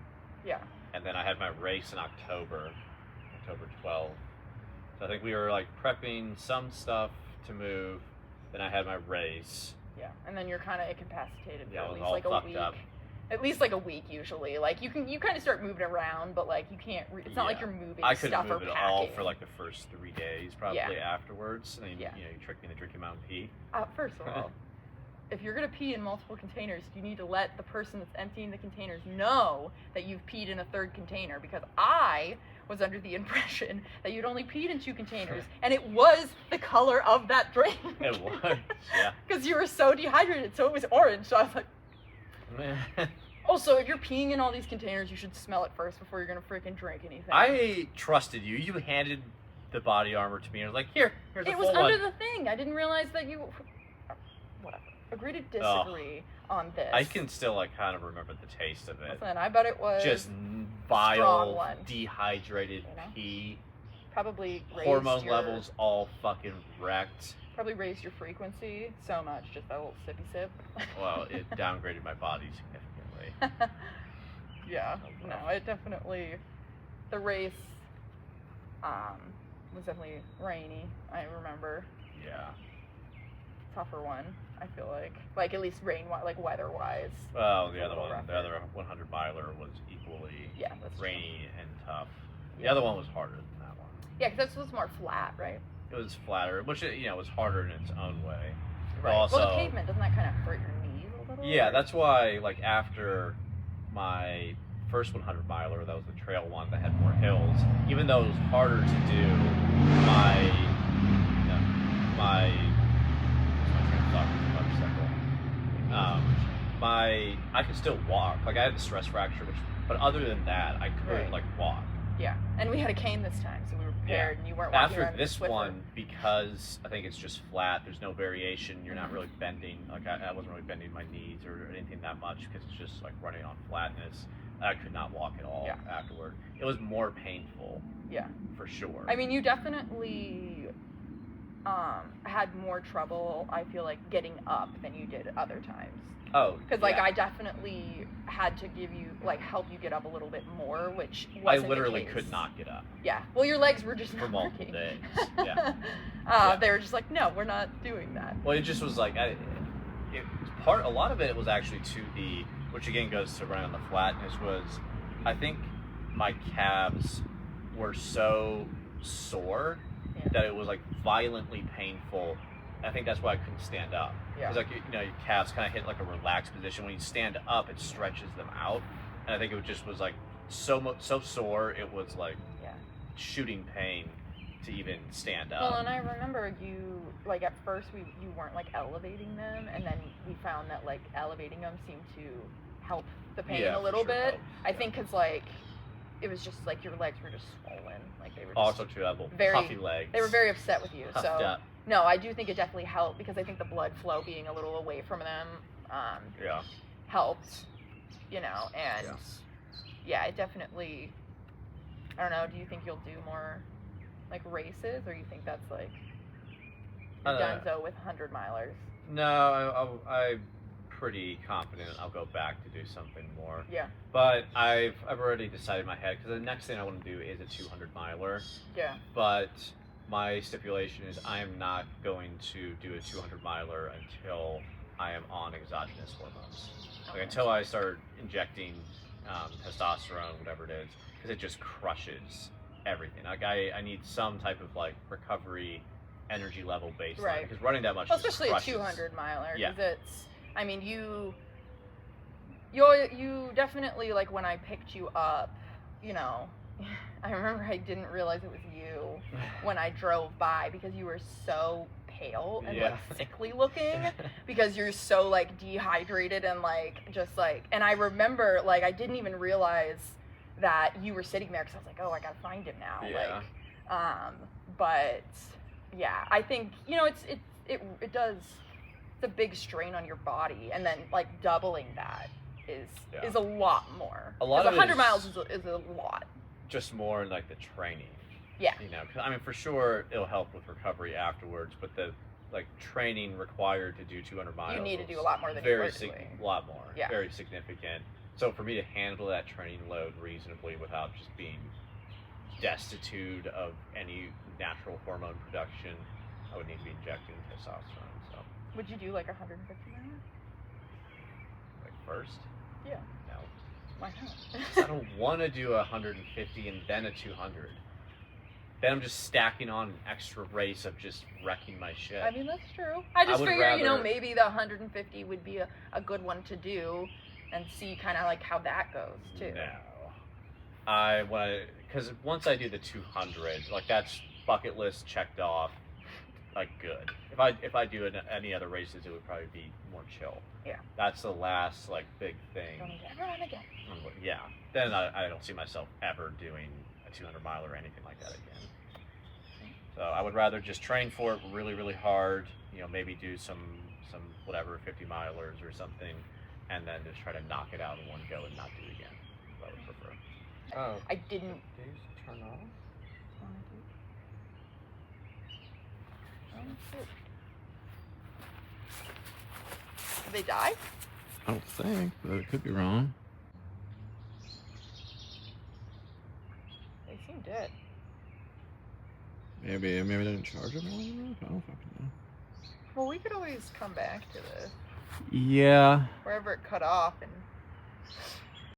Yeah. And then I had my race in October 12th. So I think we were like prepping some stuff to move. Then I had my race. Yeah. And then you're kind of incapacitated for at least all like a fucked week. Up. At least like a week usually. Like you kind of start moving around, but like you can't. It's not like you're moving stuff or packing. I couldn't move it all for like the first 3 days, probably afterwards. And then, you tricked me into drinking Mountain pee. First of all, if you're gonna pee in multiple containers, you need to let the person that's emptying the containers know that you've peed in a third container. Because I was under the impression that you'd only peed in 2 containers, and it was the color of that drink. It was, yeah. Because you were so dehydrated, so it was orange. So I was like. Also, if you're peeing in all these containers, you should smell it first before you're gonna freaking drink anything. I trusted you. You handed the body armor to me and I was like, here's a full one. It was under the thing. I didn't realize that you... Whatever. Agree to disagree on this. I can still like kind of remember the taste of it. Listen, I bet it was... Just vile, dehydrated pee. Probably raised hormone levels all fucking wrecked. Probably raised your frequency so much, just that little sippy sip. Well, it downgraded my body significantly. Yeah, no, it definitely, the race was definitely rainy, I remember. Yeah. Tougher one, I feel like. Like, at least like weather-wise. Well, the other 100 miler was equally rainy and tough. The other one was harder than that one. Yeah, because this was more flat, right? It was flatter, which was harder in its own way. Right. Also, well, the pavement, doesn't that kind of hurt your knees a little? Yeah, that's why, like, after my first 100 miler, that was the trail one that had more hills, even though it was harder to do, I could still walk. Like, I had the stress fracture, but other than that, I couldn't, like, walk. Yeah, and we had a cane this time, so we were prepared, and you weren't walking after this one, because I think it's just flat, there's no variation, you're not really bending, like I wasn't really bending my knees or anything that much, because it's just like running on flatness. I could not walk at all afterward. It was more painful. Yeah. For sure. I mean, you definitely had more trouble, I feel like, getting up than you did other times. Oh, because like I definitely had to help you get up a little bit more, which wasn't I literally the case. could not get up. Yeah, well, your legs were just for multiple working. days. Yeah. They were just like, no, we're not doing that. Well, it just was like a lot of it was actually which again goes to running on the flatness, was I think my calves were so sore that it was like violently painful I think that's why I couldn't stand up. Yeah. Because like you know, your calves kind of hit like a relaxed position. When you stand up, it stretches them out, and I think it just was like so sore. It was like shooting pain to even stand up. Well, and I remember you, like, at first you weren't like elevating them, and then we found that like elevating them seemed to help the pain a little bit. I think because like it was just like your legs were just swollen, like they were just Also true, very puffy legs. They were very upset with you. Puffed so up. No, I do think it definitely helped, because I think the blood flow being a little away from them helped, you know, and it definitely, I don't know, do you think you'll do more like races, or you think that's like donezo with 100 milers? No, I'm pretty confident I'll go back to do something more. Yeah. But I've already decided in my head, because the next thing I want to do is a 200 miler. Yeah. But my stipulation is I am not going to do a 200 miler until I am on exogenous hormones. Like, until I start injecting testosterone, whatever it is, because it just crushes everything. Like I need some type of like recovery energy level baseline, right? Because running that much, especially a 200 miler, because it's, I mean, you definitely, like, when I picked you up, you know, I remember I didn't realize it was you when I drove by, because you were so pale and like sickly looking, because you're so like dehydrated and like just like, and I remember like I didn't even realize that you were sitting there, because I was like, oh, I gotta find him now. But yeah, I think, you know, it does, it's a big strain on your body, and then like doubling that is a lot more. A lot of 100 miles is a lot. Just more in like the training. Yeah. You know, 'cause, I mean, for sure it'll help with recovery afterwards, but the like training required to do 200 miles, you need to do a lot more than you were doing. A lot more. Yeah. Very significant. So for me to handle that training load reasonably without just being destitute of any natural hormone production, I would need to be injecting testosterone. So. Would you do like 150 miles? Like first? Yeah. No. Why not? I don't want to do 150 and then a 200. Then I'm just stacking on an extra race of just wrecking my shit. I mean, that's true. I just figured, you know, maybe the 150 would be a good one to do, and see kind of like how that goes too. No. I want to, because once I do the 200, like that's bucket list checked off, like good. If I do any other races, it would probably be more chill. Yeah. That's the last like big thing. Don't need to ever run again. Yeah. Then I don't see myself ever doing a 200 mile or anything like that again. So I would rather just train for it really, really hard. You know, maybe do some whatever 50 milers or something, and then just try to knock it out in one go and not do it again. I would prefer. Oh. I didn't. These turn off. Did they die? I don't think, but it could be wrong. They seem dead. Maybe they didn't charge them long enough. I don't fucking know. Well, we could always come back to this. Yeah. Wherever it cut off and